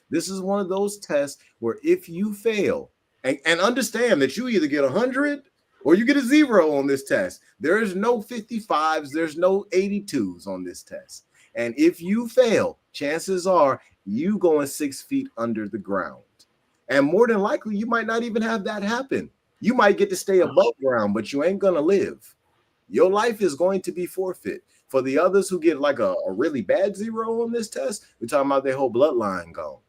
This is one of those tests where if you fail, and understand that you either get 100 or you get a 0 on this test. There is no 55s. There's no 82s on this test. And if you fail, chances are you going 6 feet under the ground. And more than likely, you might not even have that happen. You might get to stay above ground, but you ain't going to live. Your life is going to be forfeit. For the others who get like a really bad 0 on this test, we're talking about their whole bloodline gone.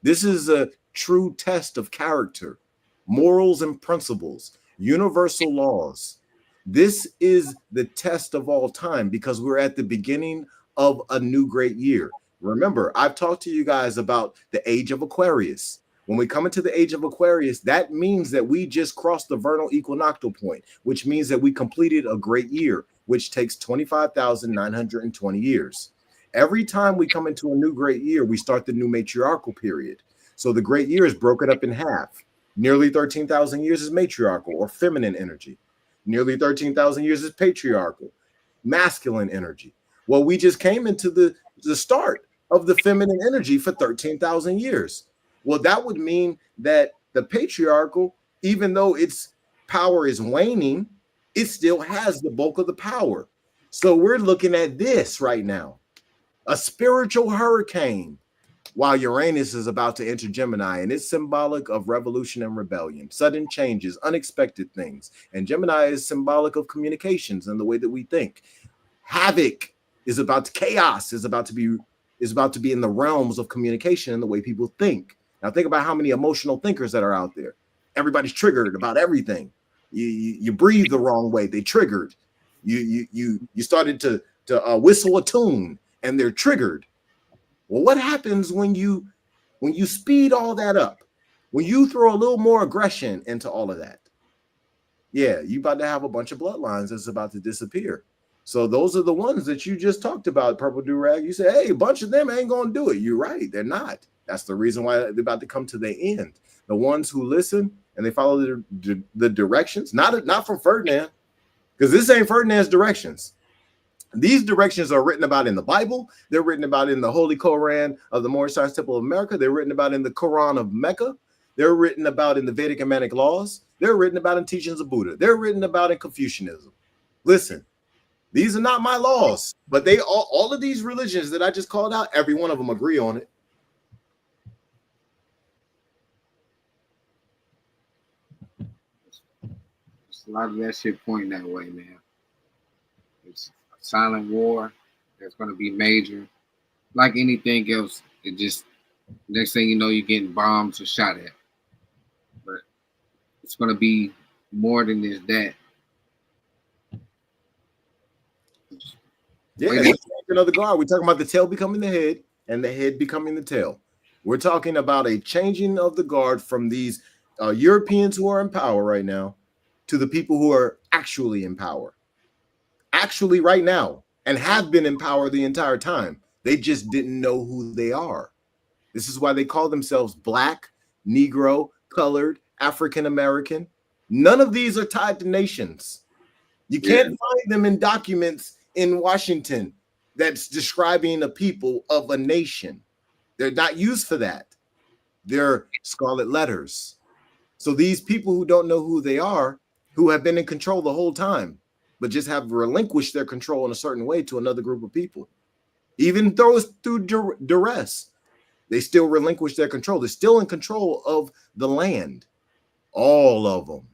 This is a true test of character, morals and principles, universal laws. This is the test of all time because we're at the beginning of a new great year. Remember, I've talked to you guys about the age of Aquarius. When we come into the age of Aquarius, that means that we just crossed the vernal equinoctial point, which means that we completed a great year, which takes 25,920 years. Every time we come into a new great year, we start the new matriarchal period. So the great year is broken up in half. Nearly 13,000 years is matriarchal or feminine energy. Nearly 13,000 years is patriarchal, masculine energy. Well, we just came into the start of the feminine energy for 13,000 years. Well, that would mean that the patriarchal, even though its power is waning, it still has the bulk of the power. So we're looking at this right now, a spiritual hurricane while Uranus is about to enter Gemini, and it's symbolic of revolution and rebellion, sudden changes, unexpected things. And Gemini is symbolic of communications and the way that we think. Havoc is about chaos, is about to be in the realms of communication and the way people think. Now think about how many emotional thinkers that are out there. Everybody's triggered about everything. You breathe the wrong way, they triggered. You started to whistle a tune and they're triggered. Well, what happens when you speed all that up? When you throw a little more aggression into all of that? Yeah, you about to have a bunch of bloodlines that's about to disappear. So those are the ones that you just talked about, Purple Durag. You say, hey, a bunch of them ain't gonna do it. You're right, they're not. That's the reason why they're about to come to the end. The ones who listen and they follow the directions, not from Ferdinand, because this ain't Ferdinand's directions. These directions are written about in the Bible. They're written about in the Holy Koran of the Moorish Science Temple of America. They're written about in the Quran of Mecca. They're written about in the Vedic and Manic laws. They're written about in teachings of Buddha. They're written about in Confucianism. Listen, these are not my laws, but they all of these religions that I just called out, every one of them agree on it. It's a lot of that shit pointing that way, man. It's a silent war that's going to be major. Like anything else, it just, next thing you know, you're getting bombs or shot at. But it's going to be more than just that. Yeah, another guard. We're talking about the tail becoming the head and the head becoming the tail. We're talking about a changing of the guard from these Europeans who are in power right now to the people who are actually in power. Actually right now, and have been in power the entire time. They just didn't know who they are. This is why they call themselves Black, Negro, Colored, African American. None of these are tied to nations. You can't find them in documents in Washington that's describing a people of a nation. They're not used for that. They're scarlet letters. So these people who don't know who they are, who have been in control the whole time, but just have relinquished their control in a certain way to another group of people, even though it's through duress, they still relinquish their control. They're still in control of the land, all of them.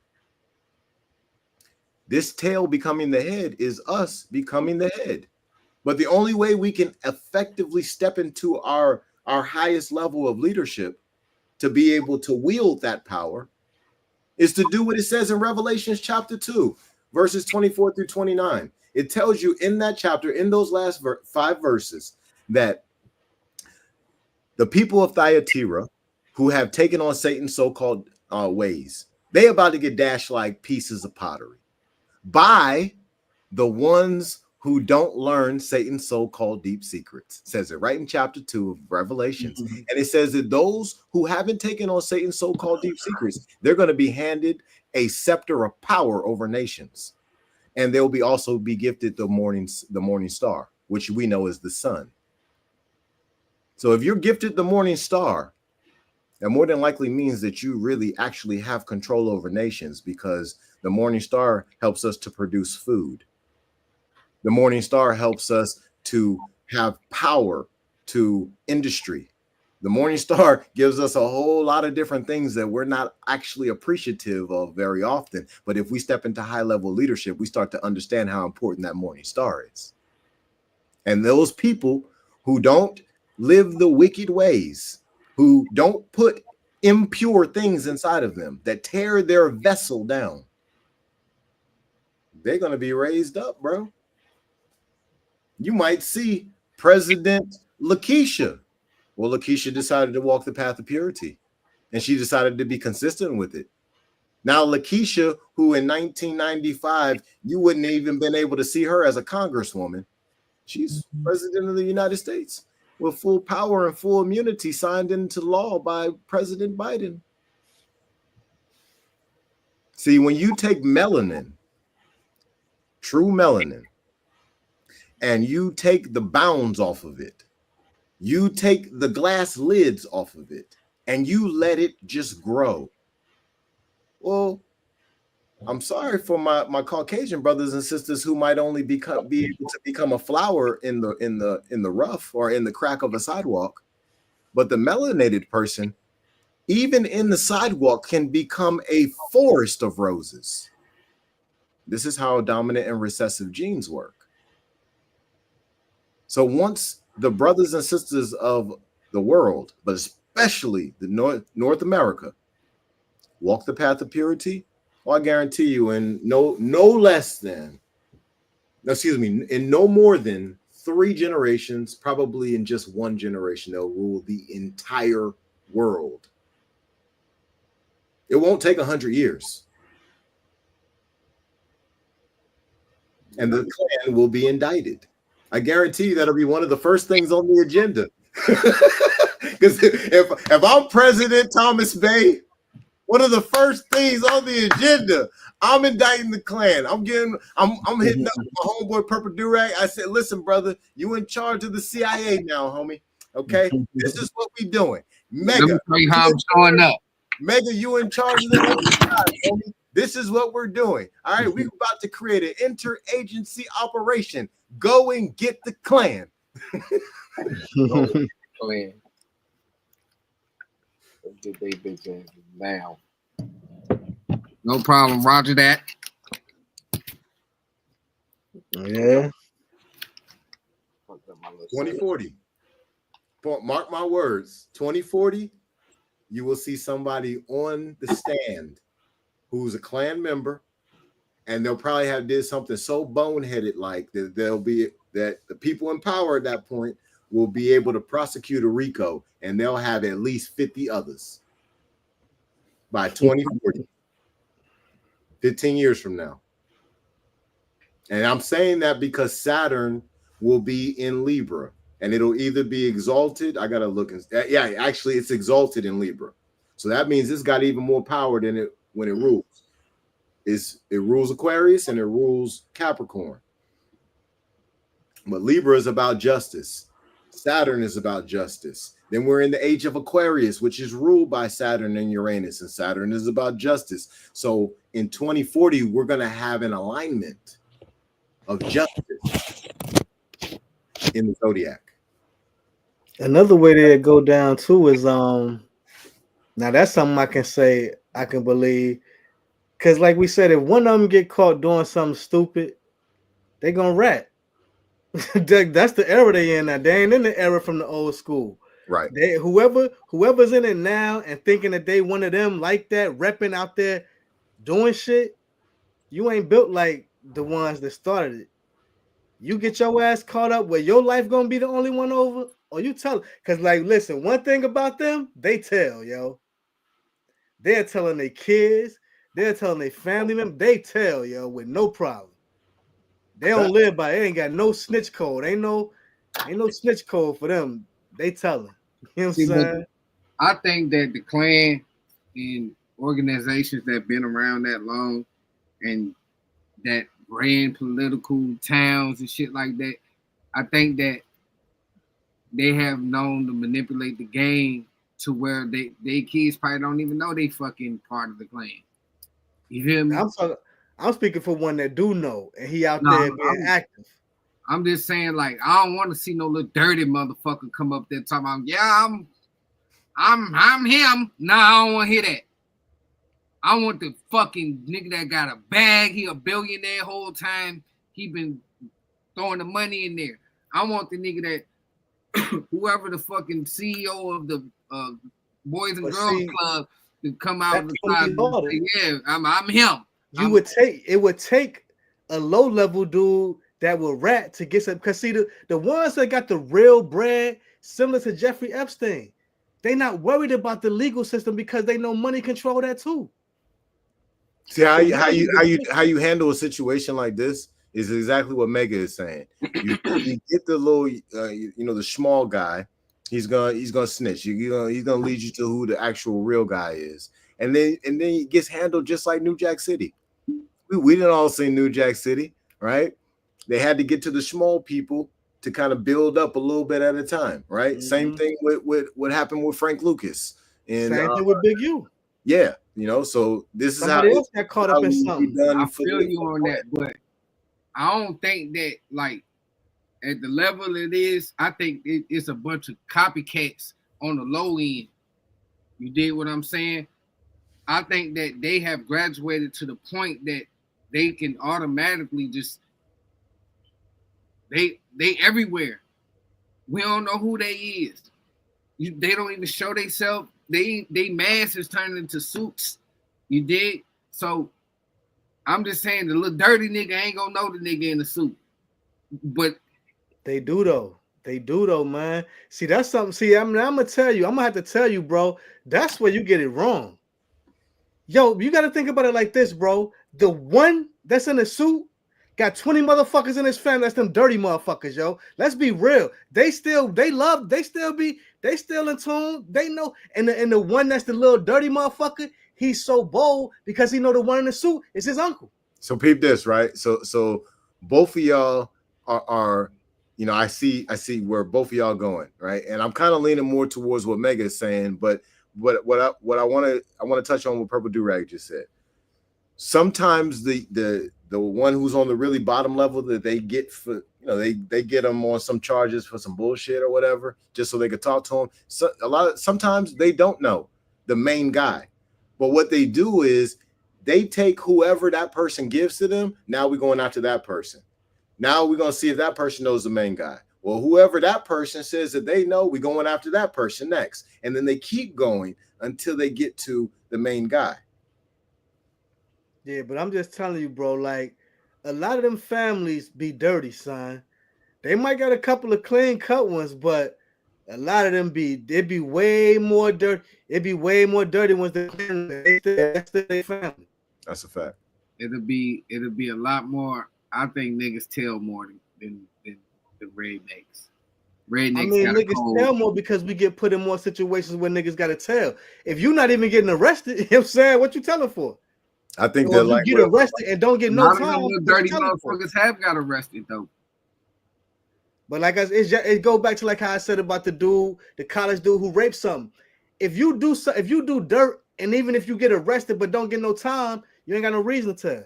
This tail becoming the head is us becoming the head. But the only way we can effectively step into our highest level of leadership to be able to wield that power is to do what it says in Revelations chapter 2, verses 24 through 29. It tells you in that chapter, in those last 5 verses, that the people of Thyatira who have taken on Satan's so-called ways, they about to get dashed like pieces of pottery by the ones who don't learn Satan's so-called deep secrets. It says it right in chapter 2 of Revelations. And it says that those who haven't taken on Satan's so-called deep secrets, they're going to be handed a scepter of power over nations. And they'll be also be gifted the morning star, which we know is the sun. So if you're gifted the morning star, that more than likely means that you really actually have control over nations, because the morning star helps us to produce food. The morning star helps us to have power to industry. The morning star gives us a whole lot of different things that we're not actually appreciative of very often. But if we step into high level leadership, we start to understand how important that morning star is. And those people who don't live the wicked ways, who don't put impure things inside of them, that tear their vessel down, they're going to be raised up, bro. You might see President Lakeisha. Well, Lakeisha decided to walk the path of purity, and she decided to be consistent with it. Now, Lakeisha, who in 1995, you wouldn't even been able to see her as a congresswoman, she's president of the United States with full power and full immunity signed into law by President Biden. See, when you take melanin, true melanin, and you take the bounds off of it, you take the glass lids off of it, and you let it just grow. Well, I'm sorry for my Caucasian brothers and sisters who might only be able to become a flower in the rough or in the crack of a sidewalk. But the melanated person, even in the sidewalk, can become a forest of roses. This is how dominant and recessive genes work. So once the brothers and sisters of the world, but especially the North America, walk the path of purity, well, I guarantee you, in no more than 3 generations, probably in just 1 generation, they'll rule the entire world. It won't take 100 years. And the Klan will be indicted. I guarantee you that'll be one of the first things on the agenda. Because if I'm President Thomas Bay, one of the first things on the agenda, I'm indicting the Klan. I'm hitting up my homeboy Purple Durag. I said, listen, brother, you in charge of the CIA now, homie. Okay, this is what we doing. Mega, let me tell you how I'm showing up. Mega, you in charge of the homie. This is what we're doing. All right, we're about to create an interagency operation. Go and get the Klan. Klan. Get they bitch ass now. No problem. Roger that. Yeah. 2040. Mark my words. 2040, you will see somebody on the stand who's a Klan member, and they'll probably have did something so boneheaded like that that the people in power at that point will be able to prosecute a RICO, and they'll have at least 50 others by 2040, 15 years from now. And I'm saying that because Saturn will be in Libra, and it'll either be exalted. I gotta look. Yeah, actually, it's exalted in Libra, so that means it's got even more power than it when it rules. It rules Aquarius and it rules Capricorn. But Libra is about justice. Saturn is about justice. Then we're in the age of Aquarius, which is ruled by Saturn and Uranus, and Saturn is about justice. So in 2040, we're going to have an alignment of justice in the zodiac. Another way that it go down too is now that's something I can say I can believe, because like we said, if one of them get caught doing something stupid, they gonna rat. That's the era they in now. They ain't in the era from the old school. Right. Whoever's in it now and thinking that they one of them like that, repping out there doing shit, you ain't built like the ones that started it. You get your ass caught up where your life gonna be the only one over, or you tell. Because like, listen, one thing about them, they tell, yo. They're telling their kids, they're telling their family members, they tell, yo, with no problem. They don't live by it. They ain't got no snitch code. Ain't no snitch code for them. They telling. You know what I'm saying? I think that the Klan and organizations that have been around that long and that ran political towns and shit like that, I think that they have known to manipulate the game to where they kids probably don't even know they fucking part of the Klan. You feel me? I'm speaking for one that do know, and he out there being active. I'm just saying, like, I don't want to see no little dirty motherfucker come up there talking about, yeah, I'm him. No, I don't want to hear that. I want the fucking nigga that got a bag. He a billionaire whole time. He been throwing the money in there. I want the nigga that whoever the fucking CEO of the Boys and Girls Club to come out of the side and say, yeah, I'm him. It would take a low level dude that will rat to get some, because see the ones that got the real bread, similar to Jeffrey Epstein, they not worried about the legal system because they know money control that too. See how you handle a situation like this is exactly what Mega is saying. You get the little the small guy, he's gonna snitch. He's gonna lead you to who the actual real guy is, and then it gets handled just like New Jack City. We didn't all see New Jack City, right? They had to get to the small people to kind of build up a little bit at a time, right? Mm-hmm. Same thing with what happened with Frank Lucas. And same thing with Big U. Yeah, so this somebody is how else got caught up in something. I feel you on that, but I don't think that, like, at the level it is, I think it's a bunch of copycats on the low end. You did what I'm saying? I think that they have graduated to the point that they can automatically just they everywhere. We don't know who they is. They don't even show themselves. They mask is turning into suits. You dig? So I'm just saying the little dirty nigga ain't gonna know the nigga in the suit. But they do though. They do though, man. See, that's something. See, I'm gonna tell you. I'm gonna have to tell you, bro. That's where you get it wrong. Yo, you gotta think about it like this, bro. The one that's in the suit got 20 motherfuckers in his family. That's them dirty motherfuckers, yo. Let's be real. They still in tune. They know. And the one that's the little dirty motherfucker, he's so bold because he know the one in the suit is his uncle. So peep this, right? So both of y'all are you know, I see where both of y'all going, right? And I'm kind of leaning more towards what Mega is saying, but what I want to touch on what Purple Durag just said. Sometimes the one who's on the really bottom level that they get for, you know, they get them on some charges for some bullshit or whatever, just so they could talk to him. So sometimes they don't know the main guy, but what they do is they take whoever that person gives to them. Now we're going after that person. Now we're going to see if that person knows the main guy. Well, whoever that person says that they know, we're going after that person next. And then they keep going until they get to the main guy. Yeah, but I'm just telling you, bro, like a lot of them families be dirty, son. They might got a couple of clean cut ones, but a lot of them be way more dirty. It'd be way more dirty ones than that's their family. That's a fact. It'll be a lot more. I think niggas tell more than the rednecks. Rednecks. I mean, niggas tell more because we get put in more situations where niggas got to tell. If you're not even getting arrested, you know what I'm saying, what you telling for? I think they're like get arrested and don't get no time. Dirty motherfuckers have got arrested though. But like it go back to like how I said about the college dude who raped something. If you do dirt, and even if you get arrested but don't get no time, you ain't got no reason to tell.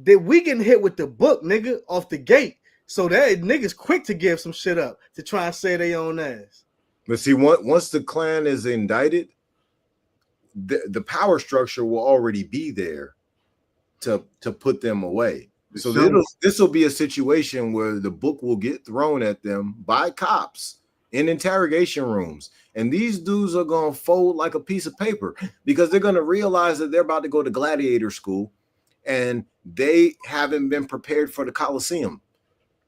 That we getting hit with the book, nigga, off the gate. So that niggas quick to give some shit up to try and say they own ass. But see, once the Klan is indicted, the power structure will already be there to put them away. So this will be a situation where the book will get thrown at them by cops in interrogation rooms. And these dudes are going to fold like a piece of paper because they're going to realize that they're about to go to gladiator school and they haven't been prepared for the Coliseum.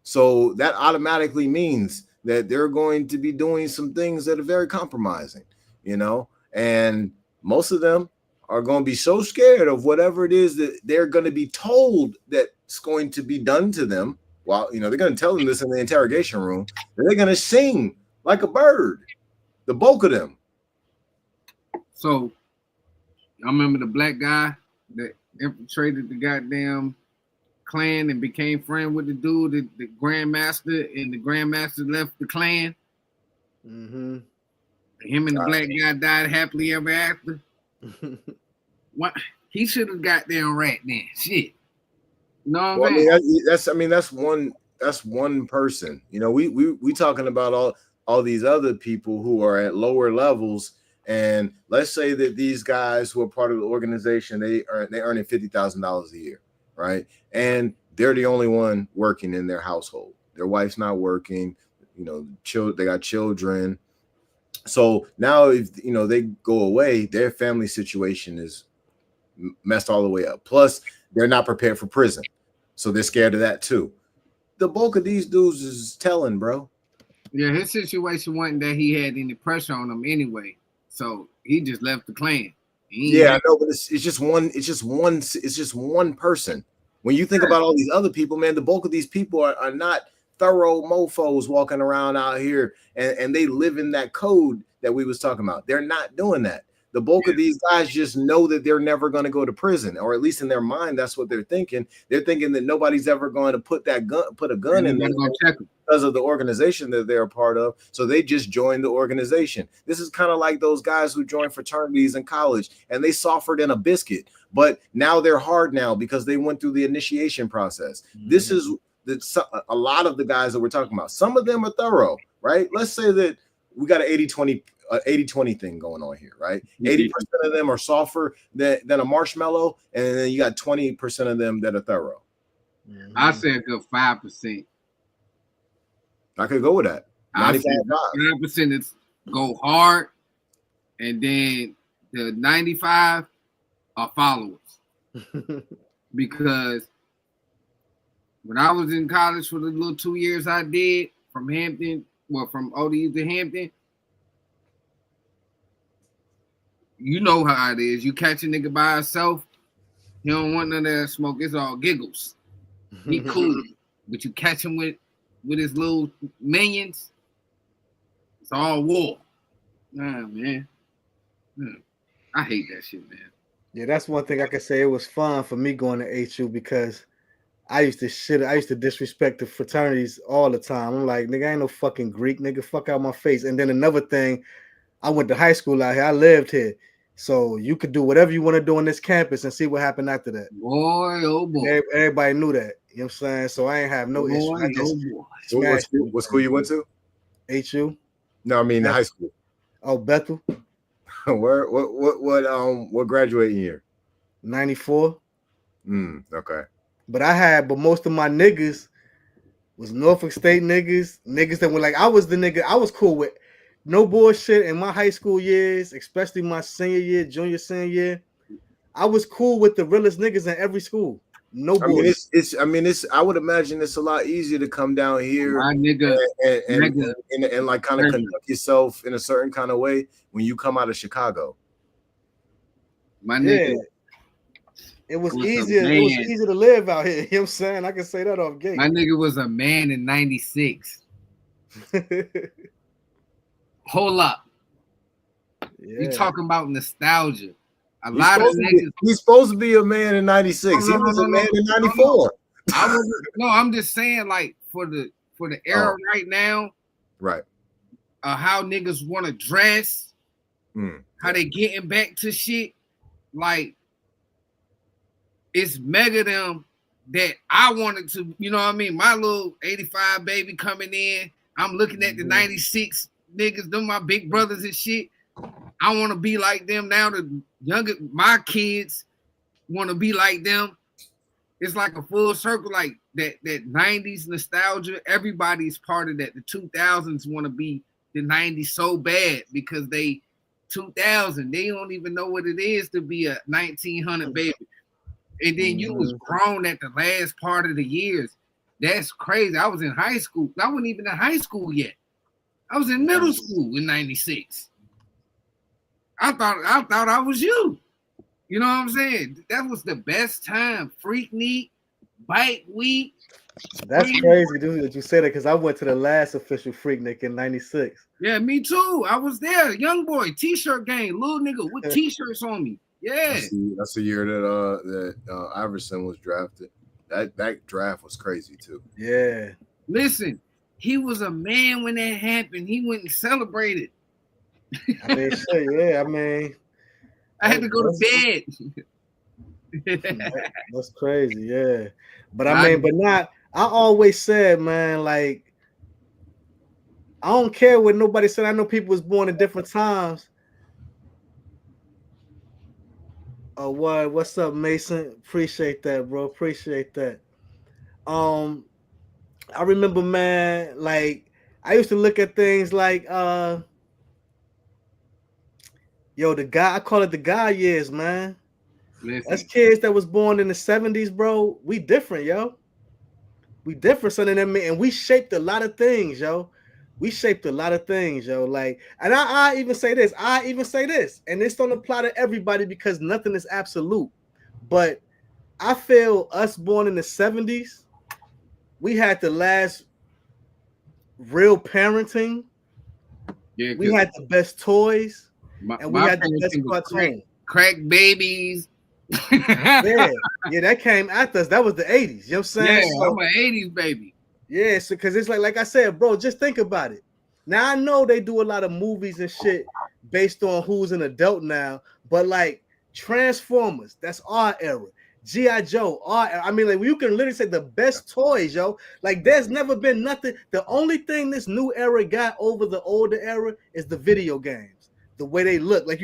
So that automatically means that they're going to be doing some things that are very compromising, you know, and most of them are going to be so scared of whatever it is that they're going to be told that's going to be done to them. While, you know, they're going to tell them this in the interrogation room, and they're going to sing like a bird, the bulk of them. So I remember the black guy that infiltrated the goddamn Klan and became friend with the dude, the Grandmaster, and the Grandmaster left the Klan. Mm-hmm. Him and the black guy died happily ever after. What? He should have got down rat then. Shit. You know what I mean? That's one person. You know, we talking about all these other people who are at lower levels. And let's say that these guys who are part of the organization, they earning $50,000 a year, right? And they're the only one working in their household. Their wife's not working. You know, they got children. So now, if you know they go away, their family situation is messed all the way up. Plus, they're not prepared for prison, so they're scared of that too. The bulk of these dudes is telling, bro. Yeah, his situation wasn't that he had any pressure on him anyway. So he just left the Klan. Yeah, I know, but it's just one person. When you think about all these other people, man, the bulk of these people are not thorough mofos walking around out here and they live in that code that we was talking about. They're not doing that. The bulk of these guys just know that they're never going to go to prison, or at least in their mind, that's what they're thinking. They're thinking that nobody's ever going to put a gun in there because of the organization that they're a part of. So they just joined the organization. This is kind of like those guys who joined fraternities in college and they softened in a biscuit, but now they're hard now because they went through the initiation process. Mm-hmm. This is a lot of the guys that we're talking about. Some of them are thorough, right? Let's say that we got an 80-20 thing going on here, right? 80% of them are softer than a marshmallow, and then you got 20% of them that are thorough. I say a good 5%. I could go with that. 5% is go hard, and then the 95 are followers. Because when I was in college for the little 2 years I did from ODU to Hampton, you know how it is. You catch a nigga by himself, he don't want none of that smoke. It's all giggles. He cool, but you catch him with his little minions, it's all war. Nah, man. I hate that shit, man. Yeah, that's one thing I can say. It was fun for me going to HU because I used to disrespect the fraternities all the time. I'm like, nigga, I ain't no fucking Greek, nigga, fuck out my face. And then another thing, I went to high school out here. I lived here. So you could do whatever you want to do on this campus and see what happened after that. Boy, oh boy. Everybody knew that. You know what I'm saying? So I ain't have no issue. What school you went to? HU. No, I mean high school. Oh, Bethel. What graduating year? 94. Okay. But most of my niggas was Norfolk State niggas that were like, I was the nigga I was cool with. No bullshit in my high school years, especially my senior year, junior, senior year. I was cool with the realest niggas in every school. No bullshit. I would imagine it's a lot easier to come down here, my nigga, and like kind of conduct yourself in a certain kind of way when you come out of Chicago. My nigga. Yeah. It was easier. It was easier to live out here. You know what I'm saying? I can say that off gate. My nigga was a man in 96. Hold up. Yeah. You talking about nostalgia. A lot of niggas. He's supposed to be a man in 96. He was a man in 94. I'm just saying, like, for the era right now, right? How niggas want to dress, how they getting back to shit, like it's mega them that I wanted to, you know what I mean? My little 85 baby coming in, I'm looking at the 96 niggas, them my big brothers and shit. I want to be like them now. My kids want to be like them. It's like a full circle, like that 90s nostalgia. Everybody's part of that. The 2000s want to be the 90s so bad because they 2000. They don't even know what it is to be a 1900 baby. And then you was grown at the last part of the years. That's crazy. I was in high school. I wasn't even in high school yet. I was in middle school in 96. I thought I was you. You know what I'm saying? That was the best time. Freak Neat, Bike Week. That's crazy, dude, that you said it because I went to the last official Freaknik in 96. Yeah, me too. I was there. Young boy, t-shirt gang, little nigga with t-shirts on me. Yeah. That's the year that Iverson was drafted. That draft was crazy too. Yeah. Listen, he was a man when that happened. He went and celebrated. I mean, shit, yeah. I mean, I had to go to bed. That's crazy, yeah. But I always said, man, like, I don't care what nobody said. I know people was born at different times. Oh, what? What's up, Mason? Appreciate that, bro. Appreciate that. I remember, man, like, I used to look at things like, I call it the guy years, man. Listen. That's kids that was born in the 70s, bro. We different, yo. We different, son, and we shaped a lot of things, yo. We shaped a lot of things, yo. Like, and I even say this, and this don't apply to everybody because nothing is absolute. But I feel us born in the 70s, we had the last real parenting. Yeah, we had the best toys, and we had the best cartoon. Crack babies. yeah, that came after us. That was the 80s. You know what I'm saying? Yeah, I'm an 80s baby. Yeah, so because it's like I said, bro, just think about it. Now I know they do a lot of movies and shit based on who's an adult now, but like Transformers, that's our era. G.I. Joe. I mean, like you can literally say the best toys, yo. Like there's never been nothing. The only thing this new era got over the older era is the video games. The way they look. Like,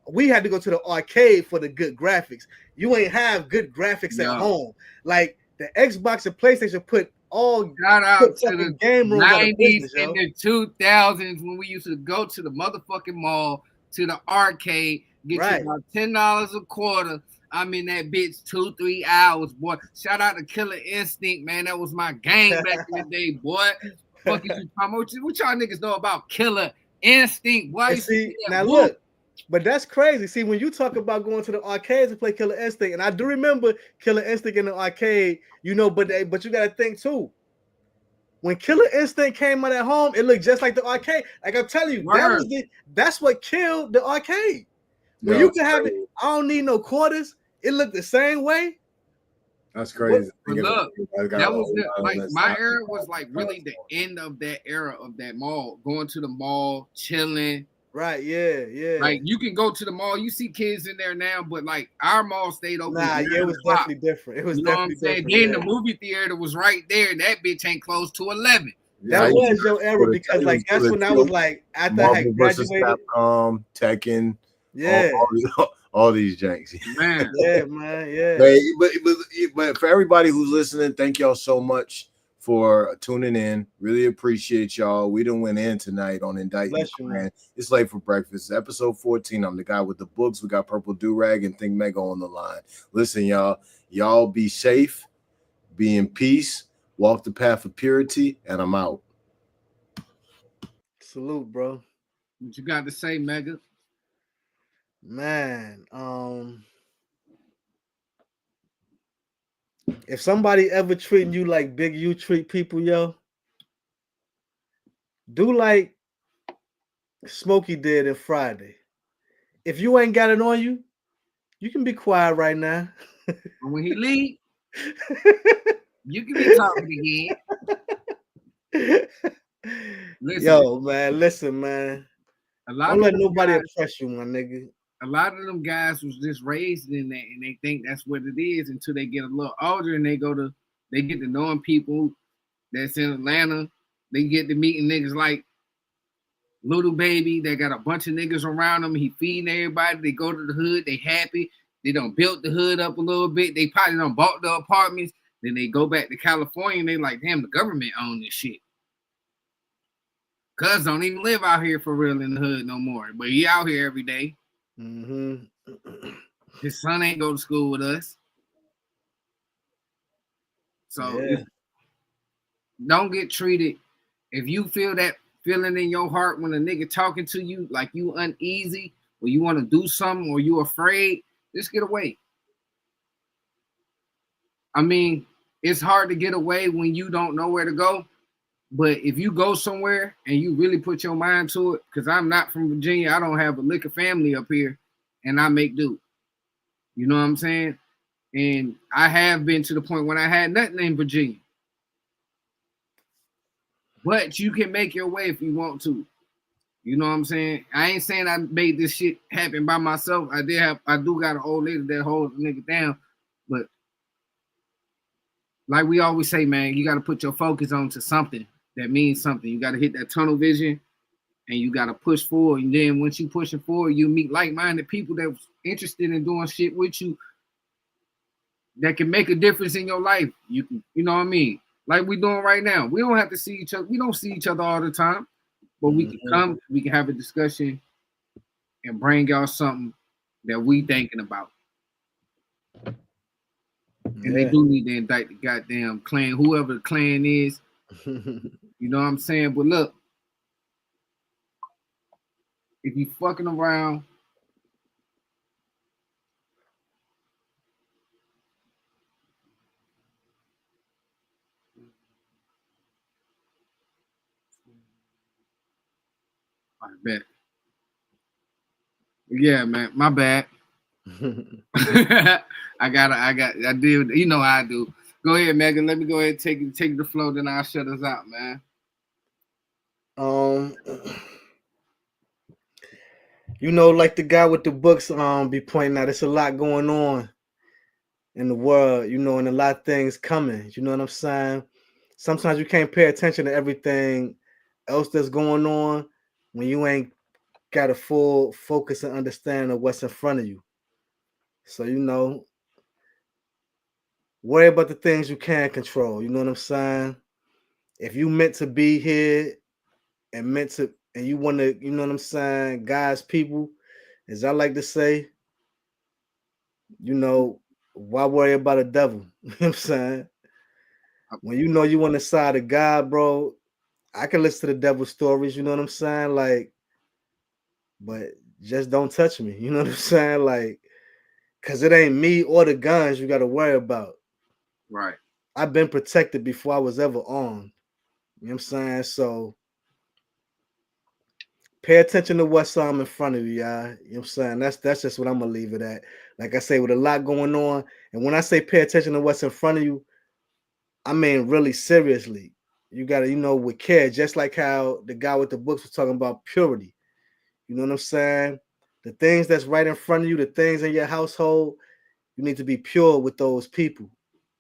we had to go to the arcade for the good graphics. You ain't have good graphics at home. Like the Xbox and PlayStation put shout out to the game rooms 90s business, and the 2000s when we used to go to the motherfucking mall, to the arcade, get you about $10 a quarter. I'm in that bitch 2-3 hours, boy. Shout out to Killer Instinct, man. That was my game back in the day, boy. Fuck is you talking about? What y'all niggas know about Killer Instinct? Boy, see, now look, but that's crazy. See, when you talk about going to the arcades and play Killer Instinct, and I do remember Killer Instinct in the arcade, but you got to think too. When Killer Instinct came out at home, it looked just like the arcade. Like I'm telling you, that's what killed the arcade. When you can have it, I don't need no quarters. It looked the same way. That's crazy. Look, that was my era was like really the end of that era of that mall. Going to the mall, chilling. Right, yeah. Like you can go to the mall, you see kids in there now, but like our mall stayed open. It was definitely different. It was definitely different. Then the movie theater was right there, and that bitch ain't closed to 11. That was your era because like that's when I was like after I had graduated. Capcom, Tekken. Yeah, all these janks, man. But for everybody who's listening, thank y'all so much for tuning in. Really appreciate y'all. We done went in tonight on Indict the Klan. It's late for breakfast. Episode 14. I'm the guy with the books. We got Purple Durag and Think Mega on the line. Listen, y'all be safe, be in peace, walk the path of purity, and I'm out. Salute, bro. What you got to say, Mega? Man, if somebody ever treating you like Big U treat people, yo, do like Smokey did in Friday. If you ain't got it on you, you can be quiet right now. When he leave, you can be talking again. Listen, man. Don't let nobody oppress you, my nigga. A lot of them guys was just raised in that, and they think that's what it is until they get a little older and they get to knowing people that's in Atlanta. They get to meeting niggas like Little Baby. They got a bunch of niggas around them. He feeding everybody. They go to the hood. They happy. They done built the hood up a little bit. They probably done bought the apartments. Then they go back to California and they like, damn, the government own this shit. Cuz don't even live out here for real in the hood no more. But he out here every day. Mm-hmm. His son ain't go to school with us. So don't get treated. If you feel that feeling in your heart when a nigga talking to you like you uneasy or you want to do something or you afraid, just get away. I mean, it's hard to get away when you don't know where to go. But if you go somewhere and you really put your mind to it, because I'm not from Virginia, I don't have a liquor family up here, and I make do. You know what I'm saying? And I have been to the point when I had nothing in Virginia. But you can make your way if you want to. You know what I'm saying? I ain't saying I made this shit happen by myself. I do got an old lady that holds the nigga down. But like we always say, man, you got to put your focus on to something that means something. You got to hit that tunnel vision and you got to push forward. And then once you pushing forward, you meet like-minded people that's interested in doing shit with you that can make a difference in your life. You know what I mean? Like we doing right now. We don't have to see each other. We don't see each other all the time, but we can come, we can have a discussion and bring y'all something that we thinking about. And they do need to indict the goddamn Klan, whoever the Klan is. You know what I'm saying? But look, if you fucking around, I bet. Yeah, man, my bad. I did, you know how I do. Go ahead, Megan. Let me go ahead and take the flow, then I'll shut us out, man. You know, like the guy with the books be pointing out, it's a lot going on in the world, you know, and a lot of things coming. You know what I'm saying? Sometimes you can't pay attention to everything else that's going on when you ain't got a full focus and understanding of what's in front of you. So, you know, worry about the things you can control. You know what I'm saying? If you meant to be here and you want to, you know what I'm saying, guys, people, as I like to say, you know, why worry about a devil? You know what I'm saying? When you know you on the side of God, bro, I can listen to the devil stories, you know what I'm saying? Like, but just don't touch me, you know what I'm saying? Like, cause it ain't me or the guns you gotta worry about. Right. I've been protected before I was ever armed. You know what I'm saying? So pay attention to what's in front of you, y'all. You know what I'm saying? That's just what I'm gonna leave it at. Like I say, with a lot going on, and when I say pay attention to what's in front of you, I mean really seriously. You gotta, you know, with care, just like how the guy with the books was talking about purity. You know what I'm saying? The things that's right in front of you, the things in your household, you need to be pure with those people,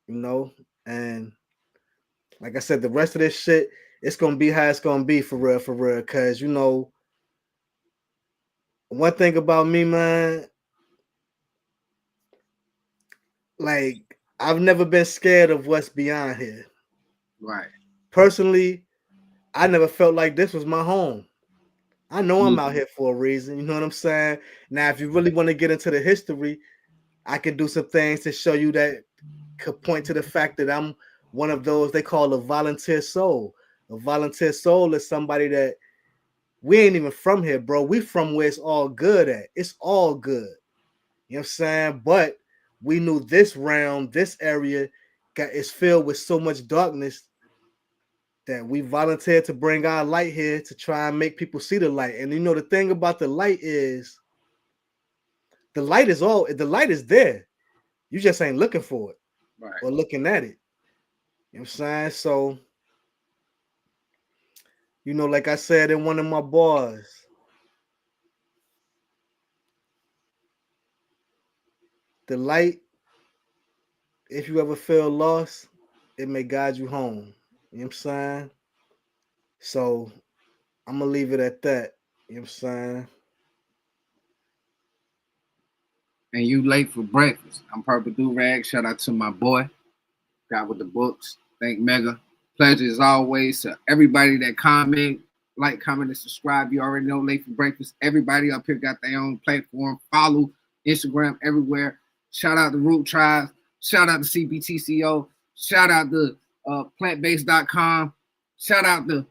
you know? And like I said, the rest of this shit, it's gonna be how it's gonna be for real. Cause you know, one thing about me, man, like I've never been scared of what's beyond here. Right. Personally, I never felt like this was my home. I know I'm out here for a reason, you know what I'm saying? Now, if you really want to get into the history, I can do some things to show you that could point to the fact that I'm one of those they call a volunteer soul. A volunteer soul is somebody that we ain't even from here, bro. We from where it's all good at. It's all good. You know what I'm saying? But we knew this realm, this area is filled with so much darkness that we volunteered to bring our light here to try and make people see the light. And you know, the thing about the light is the light is there. You just ain't looking for it or looking at it. You know what I'm saying? So, you know, like I said in one of my bars, the light, if you ever feel lost, it may guide you home. You know what I'm saying? So I'm gonna leave it at that. You know what I'm saying? And you late for breakfast. I'm Purple Do-Rag. Shout out to my boy, guy with the books. Thank Mega. Pleasure as always to everybody that comment, like, comment, and subscribe. You already know Late for Breakfast. Everybody up here got their own platform. Follow Instagram everywhere. Shout out to Root Tribe. Shout out to CBTCO. Shout out to plantbased.com. Shout out to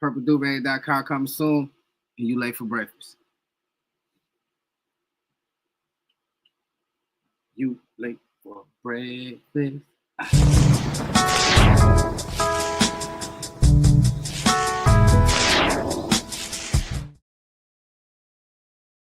purpledurag.com coming soon. And you late for breakfast. You late for breakfast.